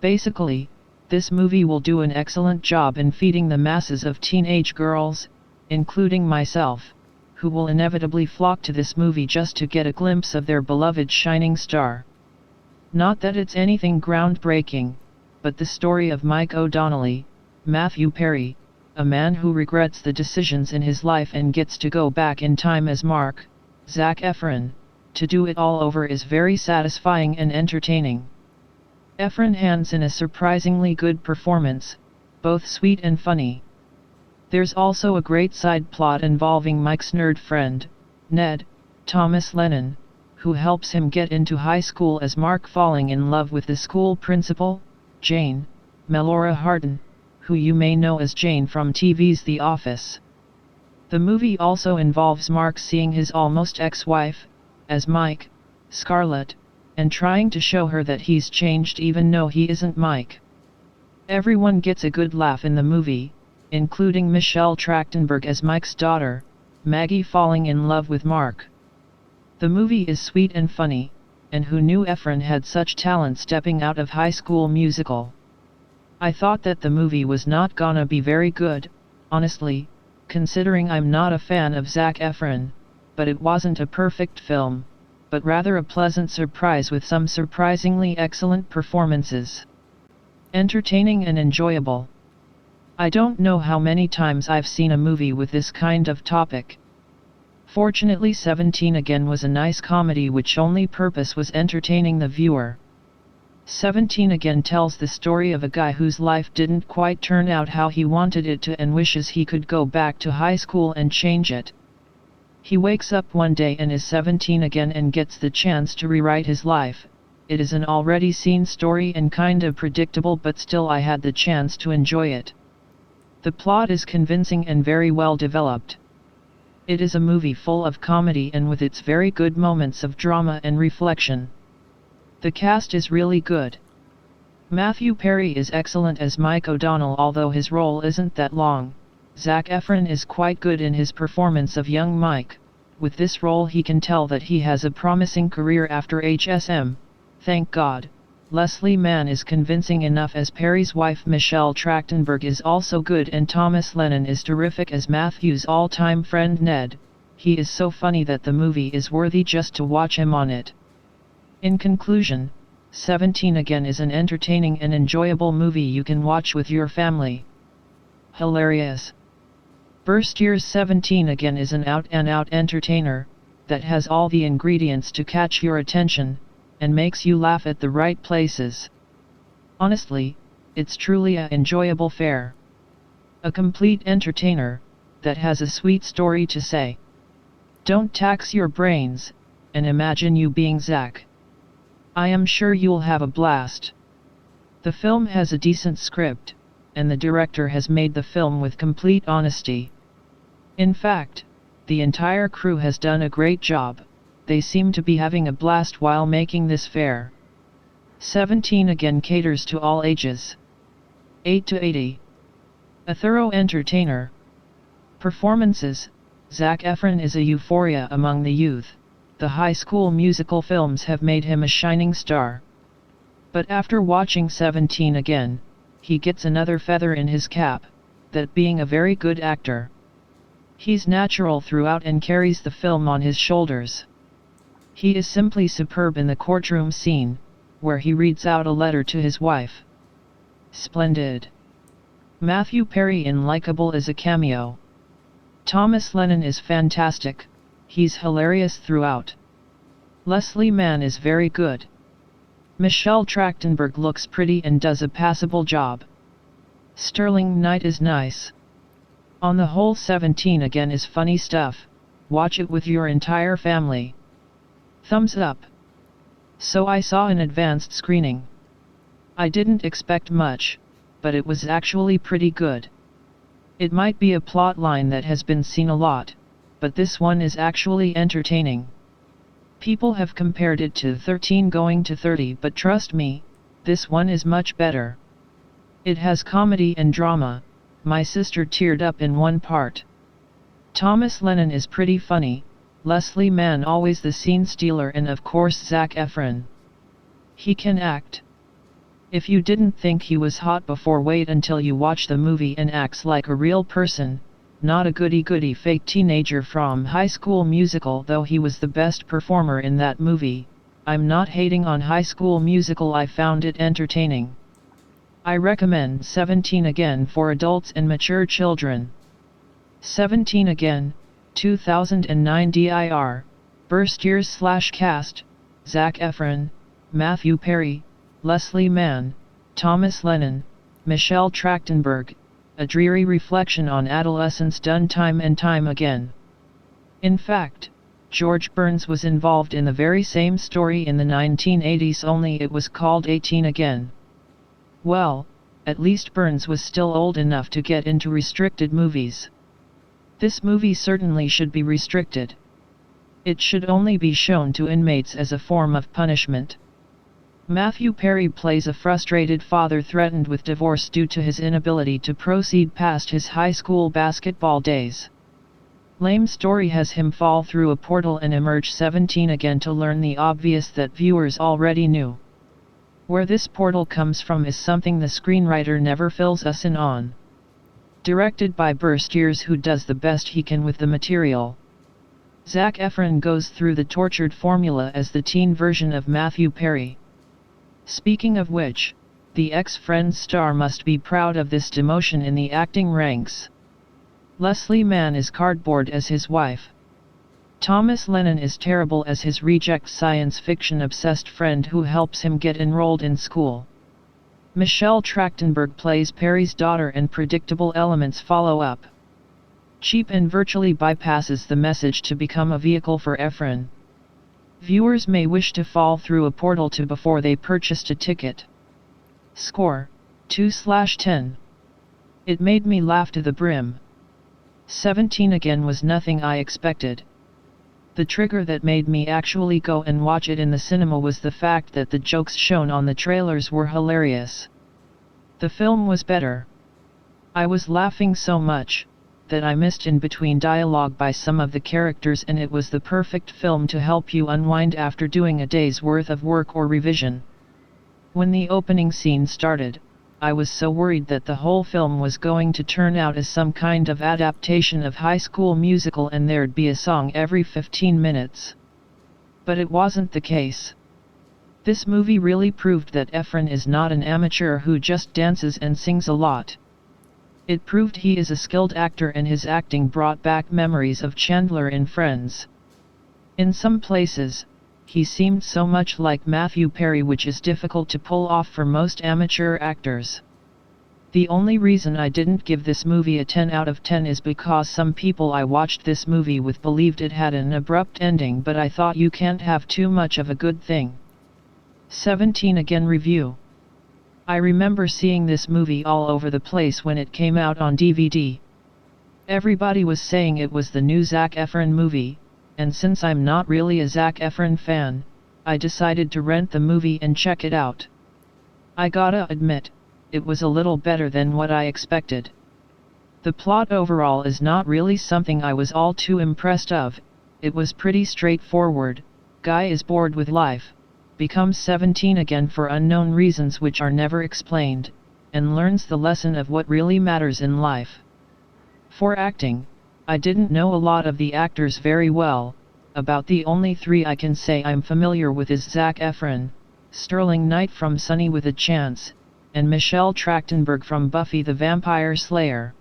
S1: Basically, this movie will do an excellent job in feeding the masses of teenage girls, including myself, who will inevitably flock to this movie just to get a glimpse of their beloved shining star. Not that it's anything groundbreaking, but the story of Mike O'Donnell, Matthew Perry, a man who regrets the decisions in his life and gets to go back in time as Mark, Zac Efron, to do it all over is very satisfying and entertaining. Efron hands in a surprisingly good performance, both sweet and funny. There's also a great side plot involving Mike's nerd friend, Ned, Thomas Lennon, who helps him get into high school as Mark falling in love with the school principal, Jane, Melora Hardin, who you may know as Jane from TV's The Office. The movie also involves Mark seeing his almost ex-wife, as Mike, Scarlett, and trying to show her that he's changed even though he isn't Mike. Everyone gets a good laugh in the movie, including Michelle Trachtenberg as Mike's daughter, Maggie falling in love with Mark. The movie is sweet and funny, and who knew Efron had such talent stepping out of High School Musical? I thought that the movie was not gonna be very good, honestly, considering I'm not a fan of Zac Efron, but it wasn't a perfect film, but rather a pleasant surprise with some surprisingly excellent performances. Entertaining and enjoyable. I don't know how many times I've seen a movie with this kind of topic. Fortunately 17 Again was a nice comedy which only purpose was entertaining the viewer. 17 again tells the story of a guy whose life didn't quite turn out how he wanted it to and wishes he could go back to high school and change it. He wakes up one day and is 17 again and gets the chance to rewrite his life. It is an already seen story and kind of predictable, but still I had the chance to enjoy it. The plot is convincing and very well developed. It is a movie full of comedy and with its very good moments of drama and reflection. The cast is really good. Matthew Perry is excellent as Mike O'Donnell, although his role isn't that long. Zac Efron is quite good in his performance of young Mike. With this role he can tell that he has a promising career after HSM. Thank God. Leslie Mann is convincing enough as Perry's wife. Michelle Trachtenberg is also good, and Thomas Lennon is terrific as Matthew's all-time friend Ned. He is so funny that the movie is worthy just to watch him on it. In conclusion, 17 again is an entertaining and enjoyable movie you can watch with your family. Hilarious. First year's 17 again is an out-and-out entertainer that has all the ingredients to catch your attention and makes you laugh at the right places. Honestly, it's truly an enjoyable fare. A complete entertainer that has a sweet story to say. Don't tax your brains and imagine you being Zac. I am sure you'll have a blast. The film has a decent script, and the director has made the film with complete honesty. In fact, the entire crew has done a great job. They seem to be having a blast while making this fare. 17 again caters to all ages. 8 to 80. A thorough entertainer. Performances: Zac Efron is a euphoria among the youth. The High School Musical films have made him a shining star. But after watching 17 again, he gets another feather in his cap, that being a very good actor. He's natural throughout and carries the film on his shoulders. He is simply superb in the courtroom scene, where he reads out a letter to his wife. Splendid. Matthew Perry in Likeable is a cameo. Thomas Lennon is fantastic. He's hilarious throughout. Leslie Mann is very good. Michelle Trachtenberg looks pretty and does a passable job. Sterling Knight is nice. On the whole, 17 again is funny stuff. Watch it with your entire family. Thumbs up. So I saw an advanced screening. I didn't expect much, but it was actually pretty good. It might be a plot line that has been seen a lot, but this one is actually entertaining. People have compared it to 13 going to 30, but trust me, this one is much better. It has comedy and drama. My sister teared up in one part. Thomas Lennon is pretty funny, Leslie Mann always the scene stealer, and of course Zac Efron. He can act. If you didn't think he was hot before, wait until you watch the movie and acts like a real person. Not a goody-goody fake teenager from High School Musical, though he was the best performer in that movie. I'm not hating on High School Musical, I found it entertaining. I recommend 17 again for adults and mature children. 17 again, 2009 dir. First years/cast, Zac Efron, Matthew Perry, Leslie Mann, Thomas Lennon, Michelle Trachtenberg. A dreary reflection on adolescence done time and time again. In fact, George Burns was involved in the very same story in the 1980s, only it was called 18 again. Well, at least Burns was still old enough to get into restricted movies. This movie certainly should be restricted. It should only be shown to inmates as a form of punishment. Matthew Perry plays a frustrated father threatened with divorce due to his inability to proceed past his high school basketball days. Lame story has him fall through a portal and emerge 17 again to learn the obvious that viewers already knew. Where this portal comes from is something the screenwriter never fills us in on. Directed by Burstiers, who does the best he can with the material. Zac Efron goes through the tortured formula as the teen version of Matthew Perry. Speaking of which, the ex-Friends star must be proud of this demotion in the acting ranks. Leslie Mann is cardboard as his wife. Thomas Lennon is terrible as his reject science fiction-obsessed friend who helps him get enrolled in school. Michelle Trachtenberg plays Perry's daughter and predictable elements follow up. Cheap and virtually bypasses the message to become a vehicle for Efron. Viewers may wish to fall through a portal to before they purchased a ticket. Score, 2/10. It made me laugh to the brim. 17 again was nothing I expected. The trigger that made me actually go and watch it in the cinema was the fact that the jokes shown on the trailers were hilarious. The film was better. I was laughing so much that I missed in between dialogue by some of the characters, and it was the perfect film to help you unwind after doing a day's worth of work or revision. When the opening scene started, I was so worried that the whole film was going to turn out as some kind of adaptation of High School Musical and there'd be a song every 15 minutes. But it wasn't the case. This movie really proved that Efron is not an amateur who just dances and sings a lot. It proved he is a skilled actor, and his acting brought back memories of Chandler in Friends. In some places, he seemed so much like Matthew Perry, which is difficult to pull off for most amateur actors. The only reason I didn't give this movie a 10 out of 10 is because some people I watched this movie with believed it had an abrupt ending, but I thought you can't have too much of a good thing. 17 again review. I remember seeing this movie all over the place when it came out on DVD. Everybody was saying it was the new Zac Efron movie, and since I'm not really a Zac Efron fan, I decided to rent the movie and check it out. I gotta admit, it was a little better than what I expected. The plot overall is not really something I was all too impressed of. It was pretty straightforward. Guy is bored with life, becomes 17 again for unknown reasons which are never explained, and learns the lesson of what really matters in life. For acting, I didn't know a lot of the actors very well. About the only three I can say I'm familiar with is Zac Efron, Sterling Knight from Sunny with a Chance, and Michelle Trachtenberg from Buffy the Vampire Slayer.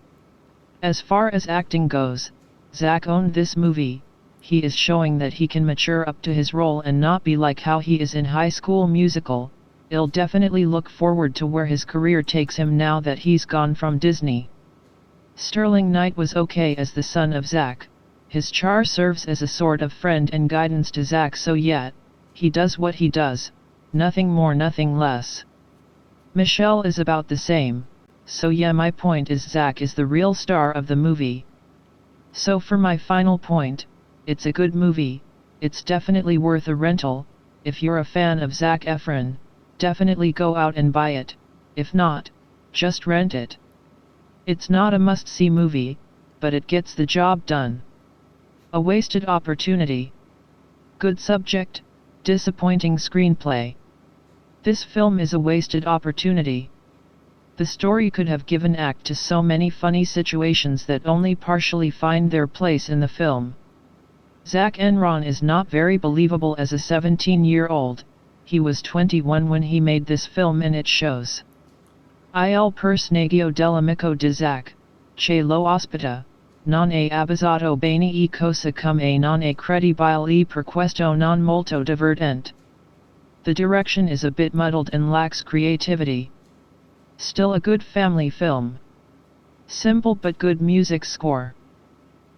S1: As far as acting goes, Zac owned this movie. He is showing that he can mature up to his role and not be like how he is in High School Musical. I'll definitely look forward to where his career takes him now that he's gone from Disney. Sterling Knight was okay as the son of Zac. His char serves as a sort of friend and guidance to Zac, so yeah, he does what he does, nothing more nothing less. Michelle is about the same, so yeah, my point is Zac is the real star of the movie. So for my final point, it's a good movie. It's definitely worth a rental. If you're a fan of Zac Efron, definitely go out and buy it. If not, just rent it. It's not a must-see movie, but it gets the job done. A wasted opportunity. Good subject, disappointing screenplay. This film is a wasted opportunity. The story could have given act to so many funny situations that only partially find their place in the film. Zac Efron is not very believable as a 17-year-old, he was 21 when he made this film and it shows. Il personaggio dell'amico di Zac, che lo ospita, non è abbozzato bene e cosa come non è credibile e per questo non molto divertente. The direction is a bit muddled and lacks creativity. Still a good family film. Simple but good music score.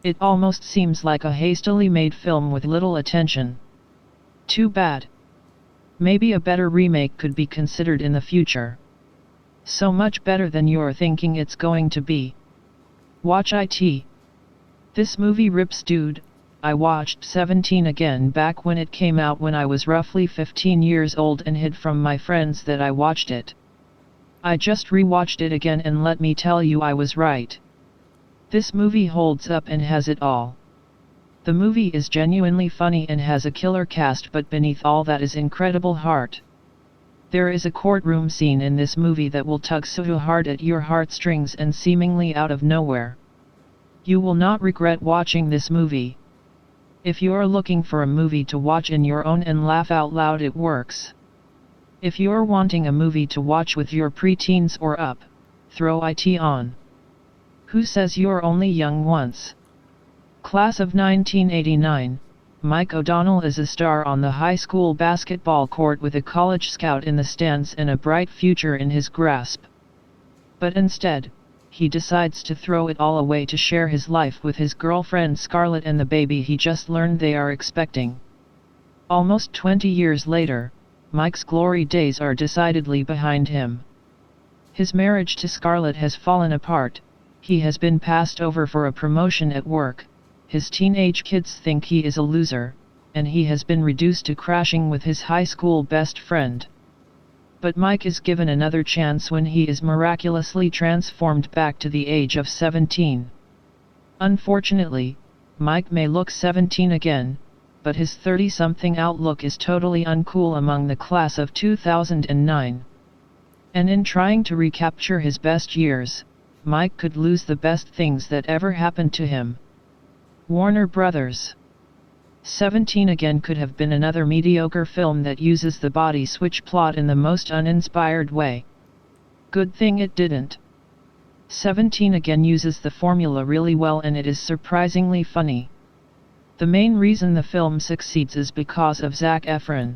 S1: It almost seems like a hastily made film with little attention. Too bad. Maybe a better remake could be considered in the future. So much better than you're thinking it's going to be. Watch it. This movie rips, dude. I watched 17 again back when it came out when I was roughly 15 years old and hid from my friends that I watched it. I just rewatched it again and let me tell you I was right. This movie holds up and has it all. The movie is genuinely funny and has a killer cast, but beneath all that is incredible heart. There is a courtroom scene in this movie that will tug so hard at your heartstrings and seemingly out of nowhere. You will not regret watching this movie. If you're looking for a movie to watch in your own and laugh out loud, it works. If you're wanting a movie to watch with your preteens or up, throw it on. Who says you're only young once? Class of 1989, Mike O'Donnell is a star on the high school basketball court with a college scout in the stands and a bright future in his grasp. But instead, he decides to throw it all away to share his life with his girlfriend Scarlett and the baby he just learned they are expecting. Almost 20 years later, Mike's glory days are decidedly behind him. His marriage to Scarlett has fallen apart, he has been passed over for a promotion at work, his teenage kids think he is a loser, and he has been reduced to crashing with his high school best friend. But Mike is given another chance when he is miraculously transformed back to the age of 17. Unfortunately, Mike may look 17 again, but his 30-something outlook is totally uncool among the class of 2009. And in trying to recapture his best years, Mike could lose the best things that ever happened to him. Warner Brothers. 17 Again could have been another mediocre film that uses the body switch plot in the most uninspired way. Good thing it didn't. 17 Again uses the formula really well and it is surprisingly funny. The main reason the film succeeds is because of Zac Efron.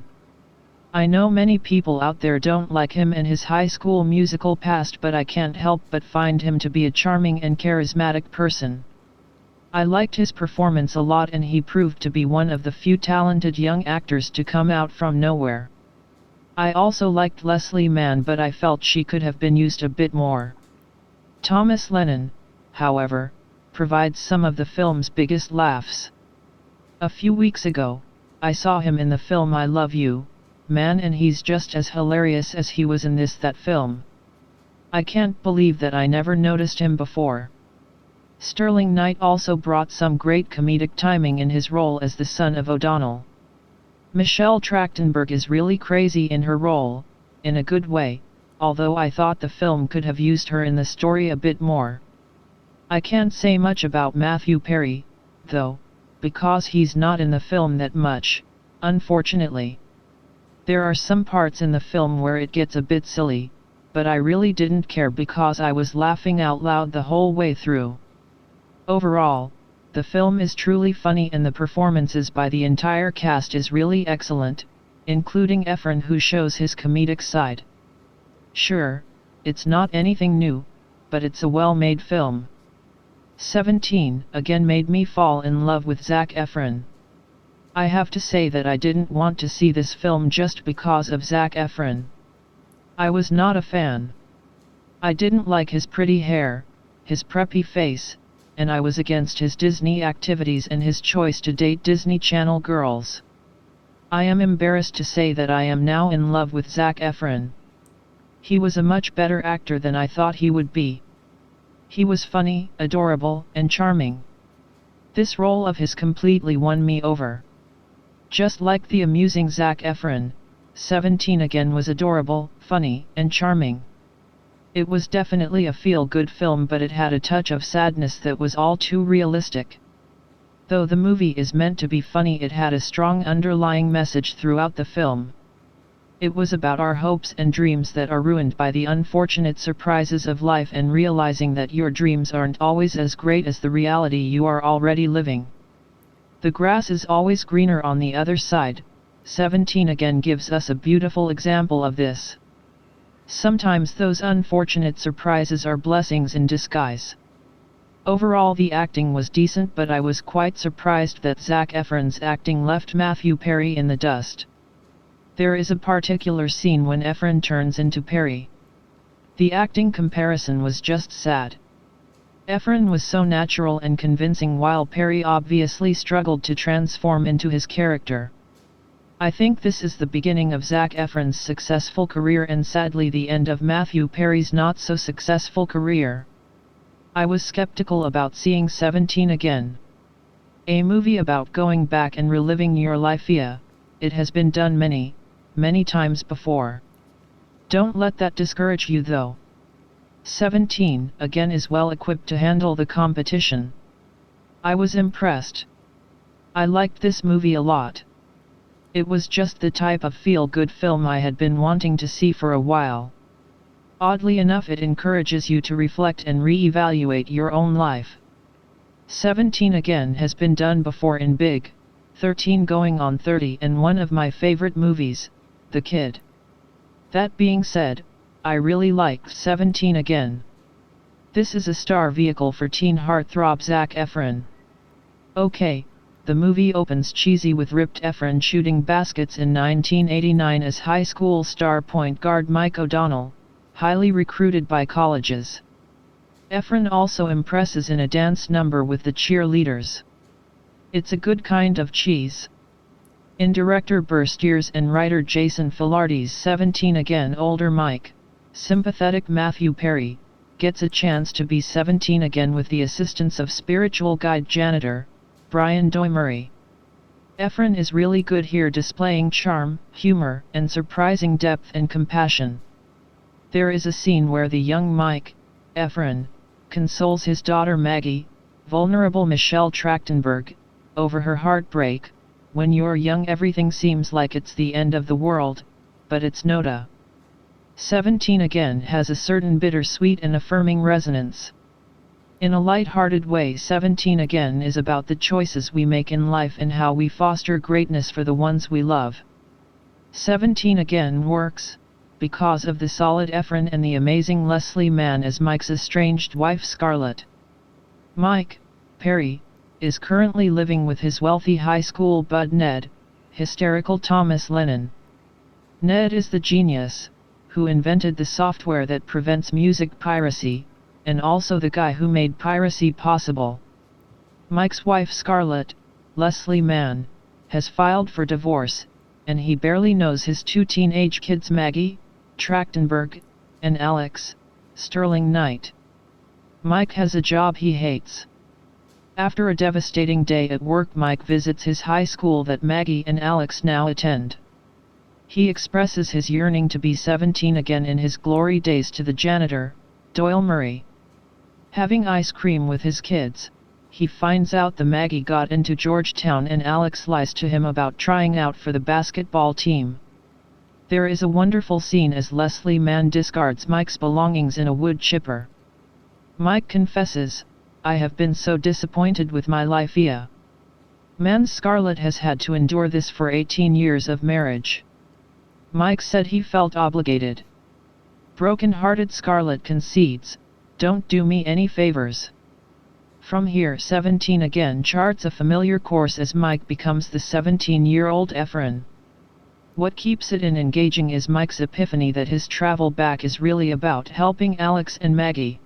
S1: I know many people out there don't like him and his high school musical past, but I can't help but find him to be a charming and charismatic person. I liked his performance a lot and he proved to be one of the few talented young actors to come out from nowhere. I also liked Leslie Mann, but I felt she could have been used a bit more. Thomas Lennon, however, provides some of the film's biggest laughs. A few weeks ago, I saw him in the film I Love You, Man, and he's just as hilarious as he was in that film. I can't believe that I never noticed him before. Sterling Knight also brought some great comedic timing in his role as the son of O'Donnell. Michelle Trachtenberg is really crazy in her role, in a good way, although I thought the film could have used her in the story a bit more. I can't say much about Matthew Perry, though, because he's not in the film that much, unfortunately. There are some parts in the film where it gets a bit silly, but I really didn't care because I was laughing out loud the whole way through. Overall, the film is truly funny and the performances by the entire cast is really excellent, including Efron, who shows his comedic side. Sure, it's not anything new, but it's a well-made film. 17 Again made me fall in love with Zac Efron. I have to say that I didn't want to see this film just because of Zac Efron. I was not a fan. I didn't like his pretty hair, his preppy face, and I was against his Disney activities and his choice to date Disney Channel girls. I am embarrassed to say that I am now in love with Zac Efron. He was a much better actor than I thought he would be. He was funny, adorable, and charming. This role of his completely won me over. Just like the amusing Zac Efron, 17 Again was adorable, funny, and charming. It was definitely a feel-good film, but it had a touch of sadness that was all too realistic. Though the movie is meant to be funny, it had a strong underlying message throughout the film. It was about our hopes and dreams that are ruined by the unfortunate surprises of life and realizing that your dreams aren't always as great as the reality you are already living. The grass is always greener on the other side. 17 Again gives us a beautiful example of this. Sometimes those unfortunate surprises are blessings in disguise. Overall, the acting was decent, but I was quite surprised that Zac Efron's acting left Matthew Perry in the dust. There is a particular scene when Efron turns into Perry. The acting comparison was just sad. Efron was so natural and convincing while Perry obviously struggled to transform into his character. I think this is the beginning of Zac Efron's successful career and sadly the end of Matthew Perry's not so successful career. I was skeptical about seeing 17 Again. A movie about going back and reliving your life. Yeah, it has been done many times before. Don't let that discourage you though. 17 Again is well equipped to handle the competition. I was impressed. I liked this movie a lot. It was just the type of feel-good film I had been wanting to see for a while. Oddly enough, it encourages you to reflect and re-evaluate your own life. 17 Again has been done before in big, 13 going on 30 and one of my favorite movies, The Kid. That being said, I really liked 17 again. This is a star vehicle for teen heartthrob Zac Efron. Okay, the movie opens cheesy with ripped Efron shooting baskets in 1989 as high school star point guard Mike O'Donnell, highly recruited by colleges. Efron also impresses in a dance number with the cheerleaders. It's a good kind of cheese. In director Burr Steers and writer Jason Filardi's 17 again older Mike, sympathetic Matthew Perry, gets a chance to be 17 again with the assistance of spiritual guide janitor, Brian Doyle-Murray. Efron is really good here, displaying charm, humor, and surprising depth and compassion. There is a scene where the young Mike, Efron, consoles his daughter Maggie, vulnerable Michelle Trachtenberg, over her heartbreak. When you're young everything seems like it's the end of the world, but it's nota. 17 again has a certain bittersweet and affirming resonance. In a light-hearted way, 17 again is about the choices we make in life and how we foster greatness for the ones we love. 17 again works because of the solid Efron and the amazing Leslie Mann as Mike's estranged wife Scarlett. Mike, Perry, is currently living with his wealthy high school bud Ned, hysterical Thomas Lennon. Ned is the genius who invented the software that prevents music piracy, and also the guy who made piracy possible. Mike's wife Scarlett, Leslie Mann, has filed for divorce, and he barely knows his two teenage kids Maggie, Trachtenberg, and Alex, Sterling Knight. Mike has a job he hates. After a devastating day at work, Mike visits his high school that Maggie and Alex now attend. He expresses his yearning to be 17 again in his glory days to the janitor, Doyle-Murray. Having ice cream with his kids, he finds out the Maggie got into Georgetown and Alex lies to him about trying out for the basketball team. There is a wonderful scene as Leslie Mann discards Mike's belongings in a wood chipper. Mike confesses, "I have been so disappointed with my life." Mann's Scarlett has had to endure this for 18 years of marriage. Mike said he felt obligated. Broken-hearted Scarlett concedes, "Don't do me any favors." From here 17 again charts a familiar course as Mike becomes the 17-year-old Efron. What keeps it engaging is Mike's epiphany that his travel back is really about helping Alex and Maggie.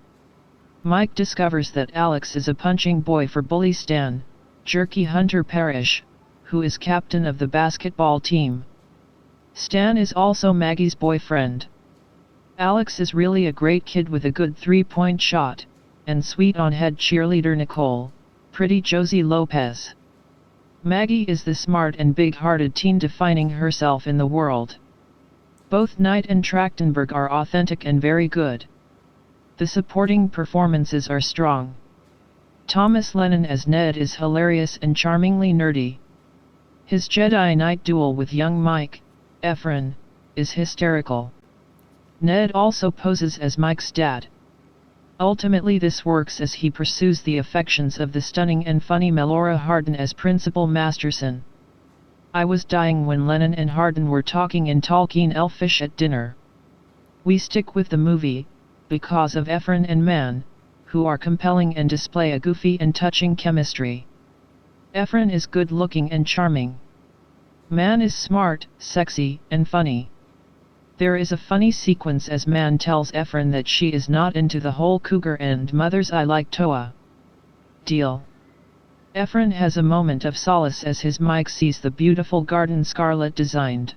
S1: Mike discovers that Alex is a punching boy for bully Stan, Jerky Hunter Parrish, who is captain of the basketball team. Stan is also Maggie's boyfriend. Alex is really a great kid with a good three-point shot, and sweet on head cheerleader Nicole, pretty Josie Lopez. Maggie is the smart and big-hearted teen defining herself in the world. Both Knight and Trachtenberg are authentic and very good. The supporting performances are strong. Thomas Lennon as Ned is hilarious and charmingly nerdy. His Jedi Knight duel with young Mike, Efron, is hysterical. Ned also poses as Mike's dad. Ultimately this works as he pursues the affections of the stunning and funny Melora Hardin as Principal Masterson. I was dying when Lennon and Hardin were talking in Tolkien Elfish at dinner. We stick with the movie, because of Efron and Mann, who are compelling and display a goofy and touching chemistry. Efron is good-looking and charming. Mann is smart, sexy, and funny. There is a funny sequence as Mann tells Efron that she is not into the whole cougar and mothers I like Toa deal. Efron has a moment of solace as his Mike sees the beautiful garden Scarlett designed.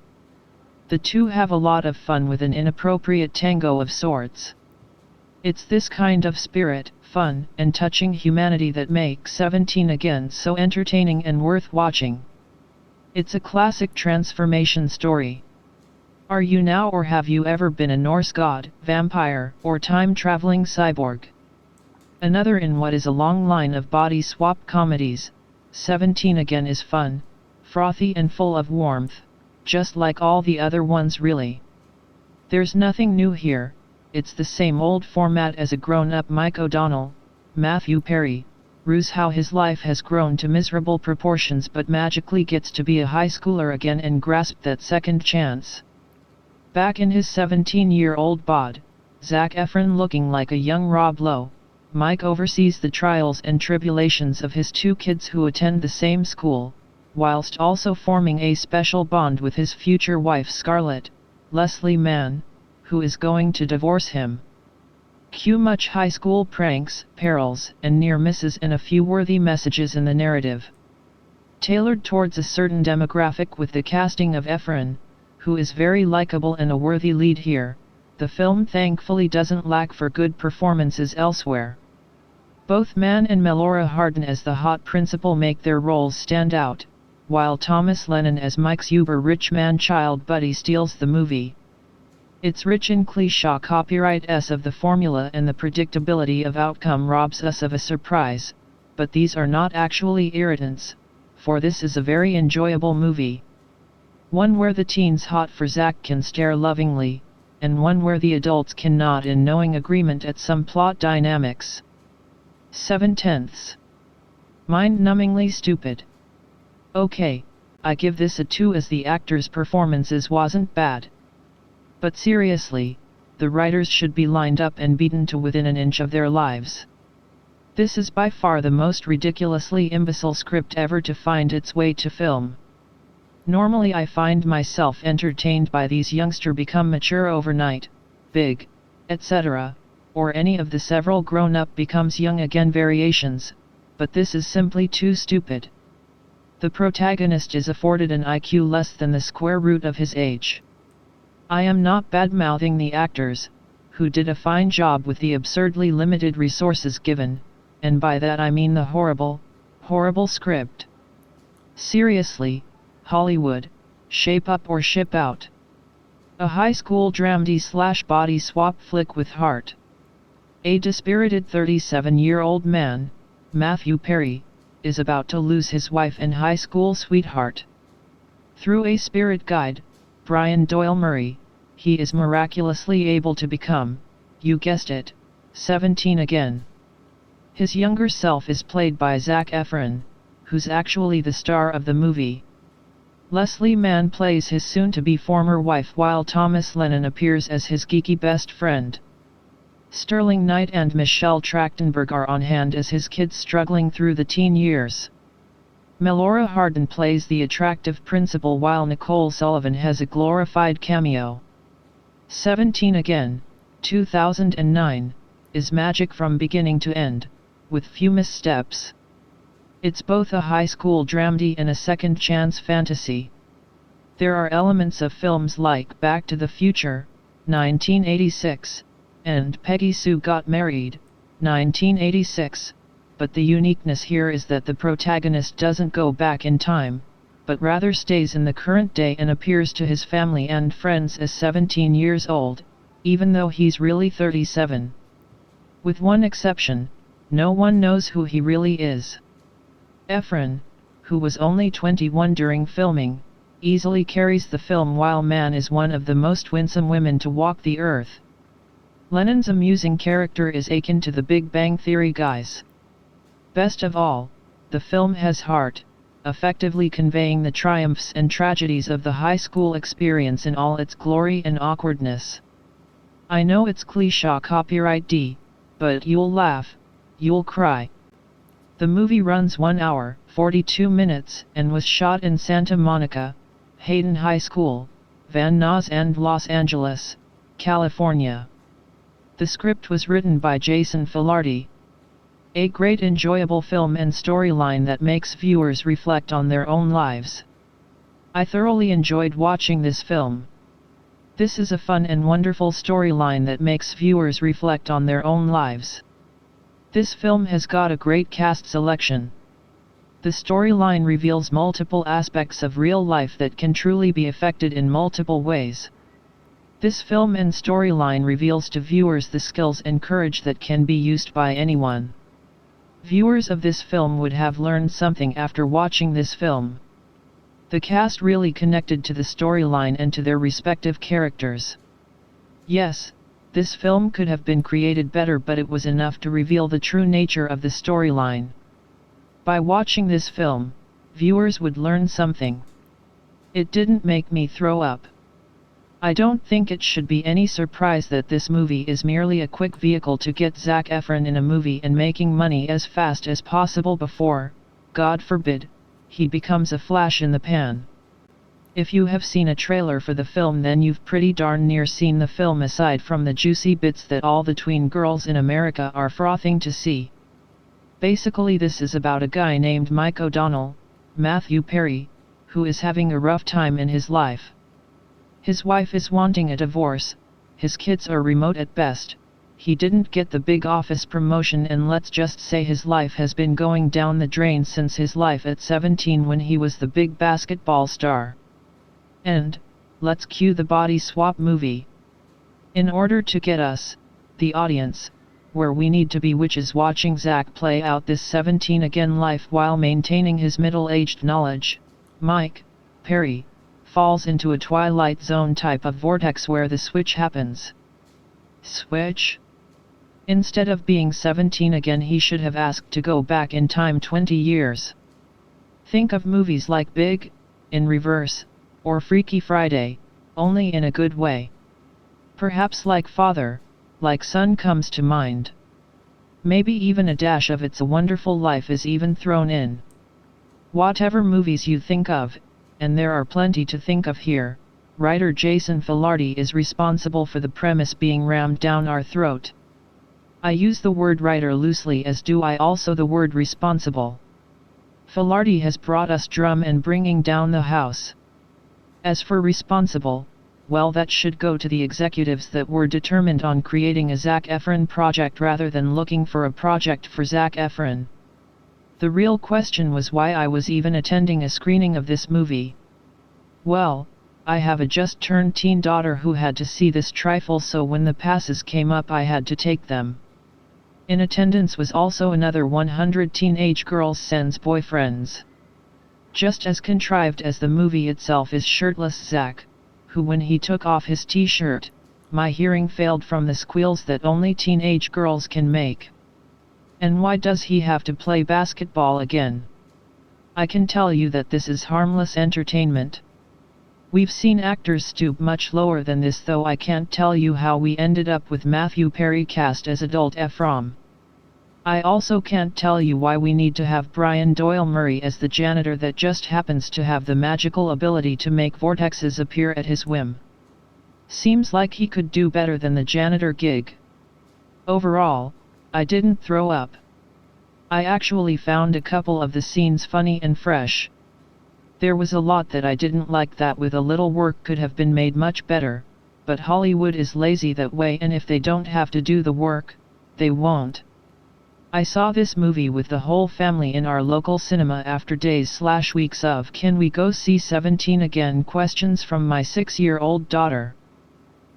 S1: The two have a lot of fun with an inappropriate tango of sorts. It's this kind of spirit, fun, and touching humanity that makes 17 again so entertaining and worth watching. It's a classic transformation story. Are you now or have you ever been a Norse god, vampire, or time-traveling cyborg? Another in what is a long line of body swap comedies, 17 again is fun, frothy and full of warmth, just like all the other ones really. There's nothing new here, it's the same old format as a grown-up Mike O'Donnell, Matthew Perry, rue how his life has grown to miserable proportions but magically gets to be a high schooler again and grasp that second chance. Back in his 17-year-old bod, Zac Efron looking like a young Rob Lowe, Mike oversees the trials and tribulations of his two kids who attend the same school, whilst also forming a special bond with his future wife Scarlett, Leslie Mann, who is going to divorce him. Cue much high school pranks, perils, and near misses and a few worthy messages in the narrative. Tailored towards a certain demographic with the casting of Efron, who is very likable and a worthy lead here, the film thankfully doesn't lack for good performances elsewhere. Both Mann and Melora Hardin as the hot principal make their roles stand out, while Thomas Lennon as Mike's uber-rich man-child buddy steals the movie. It's rich in cliché copyright-s of the formula and the predictability of outcome robs us of a surprise, but these are not actually irritants, for this is a very enjoyable movie. One where the teens hot for Zac can stare lovingly, and one where the adults can nod in knowing agreement at some plot dynamics. 7/10. Mind-numbingly stupid. Okay, I give this a 2 as the actors' performances wasn't bad. But seriously, the writers should be lined up and beaten to within an inch of their lives. This is by far the most ridiculously imbecile script ever to find its way to film. Normally I find myself entertained by these youngsters become mature overnight, big, etc., or any of the several grown-up becomes young again variations, but this is simply too stupid. The protagonist is afforded an IQ less than the square root of his age. I am not bad-mouthing the actors, who did a fine job with the absurdly limited resources given, and by that I mean the horrible, horrible script. Seriously, Hollywood, shape up or ship out. A high school dramedy/body swap flick with heart. A dispirited 37-year-old man, Matthew Perry, is about to lose his wife and high school sweetheart. Through a spirit guide, Brian Doyle Murray, he is miraculously able to become, you guessed it, 17 again. His younger self is played by Zac Efron, who's actually the star of the movie. Leslie Mann plays his soon-to-be former wife while Thomas Lennon appears as his geeky best friend. Sterling Knight and Michelle Trachtenberg are on hand as his kids struggling through the teen years. Melora Hardin plays the attractive principal while Nicole Sullivan has a glorified cameo. 17 again, 2009, is magic from beginning to end, with few missteps. It's both a high school dramedy and a second chance fantasy. There are elements of films like Back to the Future, 1986, and Peggy Sue Got Married, 1986, but the uniqueness here is that the protagonist doesn't go back in time, but rather stays in the current day and appears to his family and friends as 17 years old, even though he's really 37. With one exception, no one knows who he really is. Efron, who was only 21 during filming, easily carries the film while Mann is one of the most winsome women to walk the earth. Lennon's amusing character is akin to the Big Bang Theory guys. Best of all, the film has heart, effectively conveying the triumphs and tragedies of the high school experience in all its glory and awkwardness. I know it's cliché copyright D, but you'll laugh, you'll cry. The movie runs 1 hour, 42 minutes, and was shot in Santa Monica, Hayden High School, Van Nuys and Los Angeles, California. The script was written by Jason Filardi. A great enjoyable film and storyline that makes viewers reflect on their own lives. I thoroughly enjoyed watching this film. This is a fun and wonderful storyline that makes viewers reflect on their own lives. This film has got a great cast selection. The storyline reveals multiple aspects of real life that can truly be affected in multiple ways. This film and storyline reveals to viewers the skills and courage that can be used by anyone. Viewers of this film would have learned something after watching this film. The cast really connected to the storyline and to their respective characters. Yes, this film could have been created better, but it was enough to reveal the true nature of the storyline. By watching this film, viewers would learn something. It didn't make me throw up. I don't think it should be any surprise that this movie is merely a quick vehicle to get Zac Efron in a movie and making money as fast as possible before, God forbid, he becomes a flash in the pan. If you have seen a trailer for the film, then you've pretty darn near seen the film aside from the juicy bits that all the tween girls in America are frothing to see. Basically this is about a guy named Mike O'Donnell, Matthew Perry, who is having a rough time in his life. His wife is wanting a divorce, his kids are remote at best, he didn't get the big office promotion, and let's just say his life has been going down the drain since his life at 17 when he was the big basketball star. And, let's cue the body swap movie. In order to get us, the audience, where we need to be, which is watching Zac play out this 17 again life while maintaining his middle-aged knowledge, Mike, Perry, falls into a Twilight Zone type of vortex where the switch happens. Switch? Instead of being 17 again, he should have asked to go back in time 20 years. Think of movies like Big, in Reverse, or Freaky Friday, only in a good way. Perhaps like Father, like Son comes to mind. Maybe even a dash of It's a Wonderful Life is even thrown in. Whatever movies you think of, and there are plenty to think of here, writer Jason Filardi is responsible for the premise being rammed down our throat. I use the word writer loosely, as do I also the word responsible. Filardi has brought us drum and bringing down the house. As for responsible, well, that should go to the executives that were determined on creating a Zac Efron project rather than looking for a project for Zac Efron. The real question was why I was even attending a screening of this movie. Well, I have a just-turned teen daughter who had to see this trifle, so when the passes came up I had to take them. In attendance was also another 100 teenage girls' sens boyfriends. Just as contrived as the movie itself is shirtless Zac, who when he took off his t-shirt, my hearing failed from the squeals that only teenage girls can make. And why does he have to play basketball again? I can tell you that this is harmless entertainment. We've seen actors stoop much lower than this, though I can't tell you how we ended up with Matthew Perry cast as adult Efron. I also can't tell you why we need to have Brian Doyle Murray as the janitor that just happens to have the magical ability to make vortexes appear at his whim. Seems like he could do better than the janitor gig. Overall, I didn't throw up. I actually found a couple of the scenes funny and fresh. There was a lot that I didn't like that with a little work could have been made much better, but Hollywood is lazy that way, and if they don't have to do the work, they won't. I saw this movie with the whole family in our local cinema after days/weeks of "Can we go see 17 again?" questions from my 6-year-old daughter.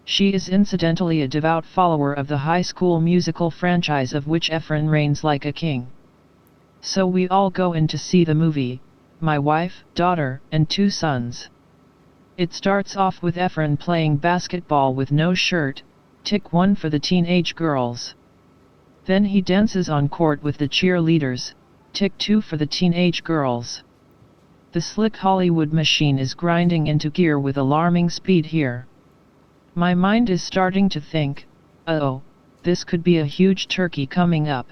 S1: She is incidentally a devout follower of the High School Musical franchise, of which Efron reigns like a king. So we all go in to see the movie, my wife, daughter, and 2 sons. It starts off with Efron playing basketball with no shirt, tick 1 for the teenage girls. Then he dances on court with the cheerleaders, tick 2 for the teenage girls. The slick Hollywood machine is grinding into gear with alarming speed here. My mind is starting to think, oh, this could be a huge turkey coming up,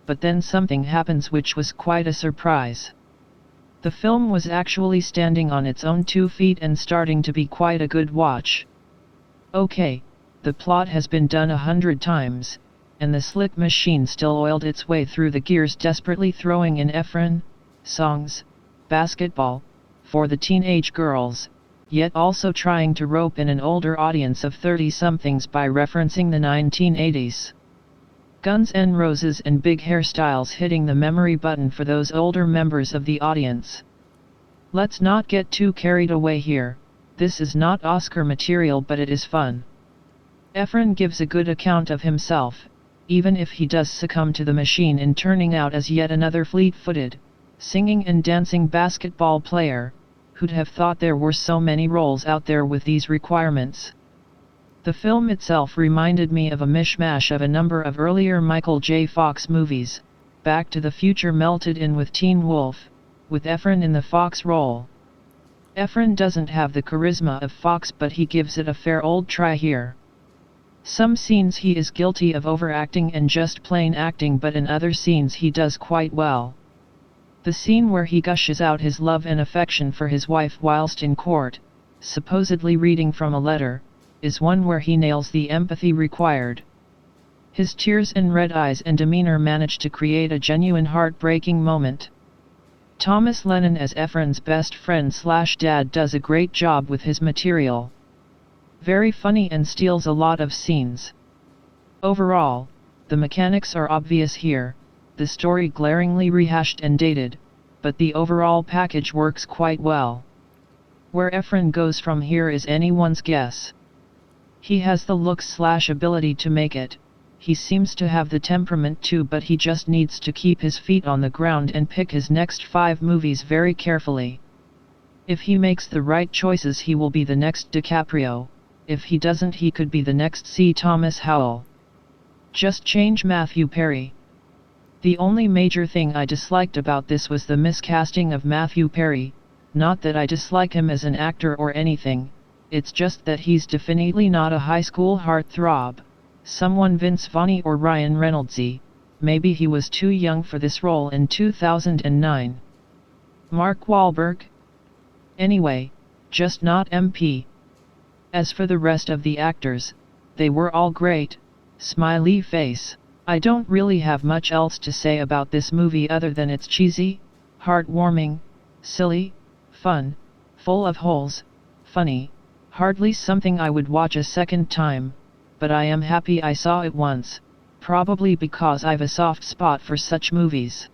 S1: but then something happens which was quite a surprise. The film was actually standing on its own 2 feet and starting to be quite a good watch. Okay, the plot has been done 100 times, and the slick machine still oiled its way through the gears, desperately throwing in Efron, songs, basketball, for the teenage girls, yet also trying to rope in an older audience of 30-somethings by referencing the 1980s. Guns N' Roses and big hairstyles hitting the memory button for those older members of the audience. Let's not get too carried away here, this is not Oscar material, but it is fun. Efron gives a good account of himself, even if he does succumb to the machine in turning out as yet another fleet-footed, singing and dancing basketball player. Who'd have thought there were so many roles out there with these requirements? The film itself reminded me of a mishmash of a number of earlier Michael J. Fox movies, Back to the Future melted in with Teen Wolf, with Efron in the Fox role. Efron doesn't have the charisma of Fox, but he gives it a fair old try here. Some scenes he is guilty of overacting and just plain acting, but in other scenes he does quite well. The scene where he gushes out his love and affection for his wife whilst in court, supposedly reading from a letter, is one where he nails the empathy required. His tears and red eyes and demeanor manage to create a genuine heartbreaking moment. Thomas Lennon as Efron's best friend/dad does a great job with his material. Very funny and steals a lot of scenes. Overall, the mechanics are obvious here, the story glaringly rehashed and dated, but the overall package works quite well. Where Efron goes from here is anyone's guess. He has the looks/ability to make it, he seems to have the temperament too, but he just needs to keep his feet on the ground and pick his next 5 movies very carefully. If he makes the right choices, he will be the next DiCaprio. If he doesn't, he could be the next C. Thomas Howell. Just change Matthew Perry. The only major thing I disliked about this was the miscasting of Matthew Perry, not that I dislike him as an actor or anything, it's just that he's definitely not a high school heartthrob, someone Vince Vaughn or Ryan Reynoldsy. Maybe he was too young for this role in 2009. Mark Wahlberg? Anyway, just not MP. As for the rest of the actors, they were all great. Smiley face. I don't really have much else to say about this movie other than it's cheesy, heartwarming, silly, fun, full of holes, funny, hardly something I would watch a second time, but I am happy I saw it once, probably because I've a soft spot for such movies.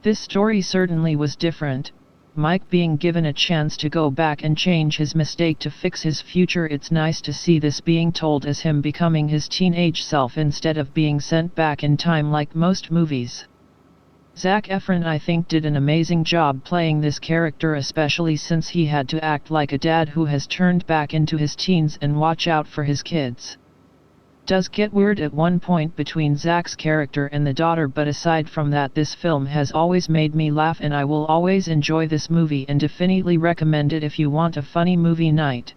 S1: This story certainly was different, Mike being given a chance to go back and change his mistake to fix his future. It's nice to see this being told as him becoming his teenage self instead of being sent back in time like most movies. Zac Efron, I think, did an amazing job playing this character, especially since he had to act like a dad who has turned back into his teens and watch out for his kids. Does get weird at one point between Zac's character and the daughter, but aside from that, this film has always made me laugh and I will always enjoy this movie and definitely recommend it if you want a funny movie night.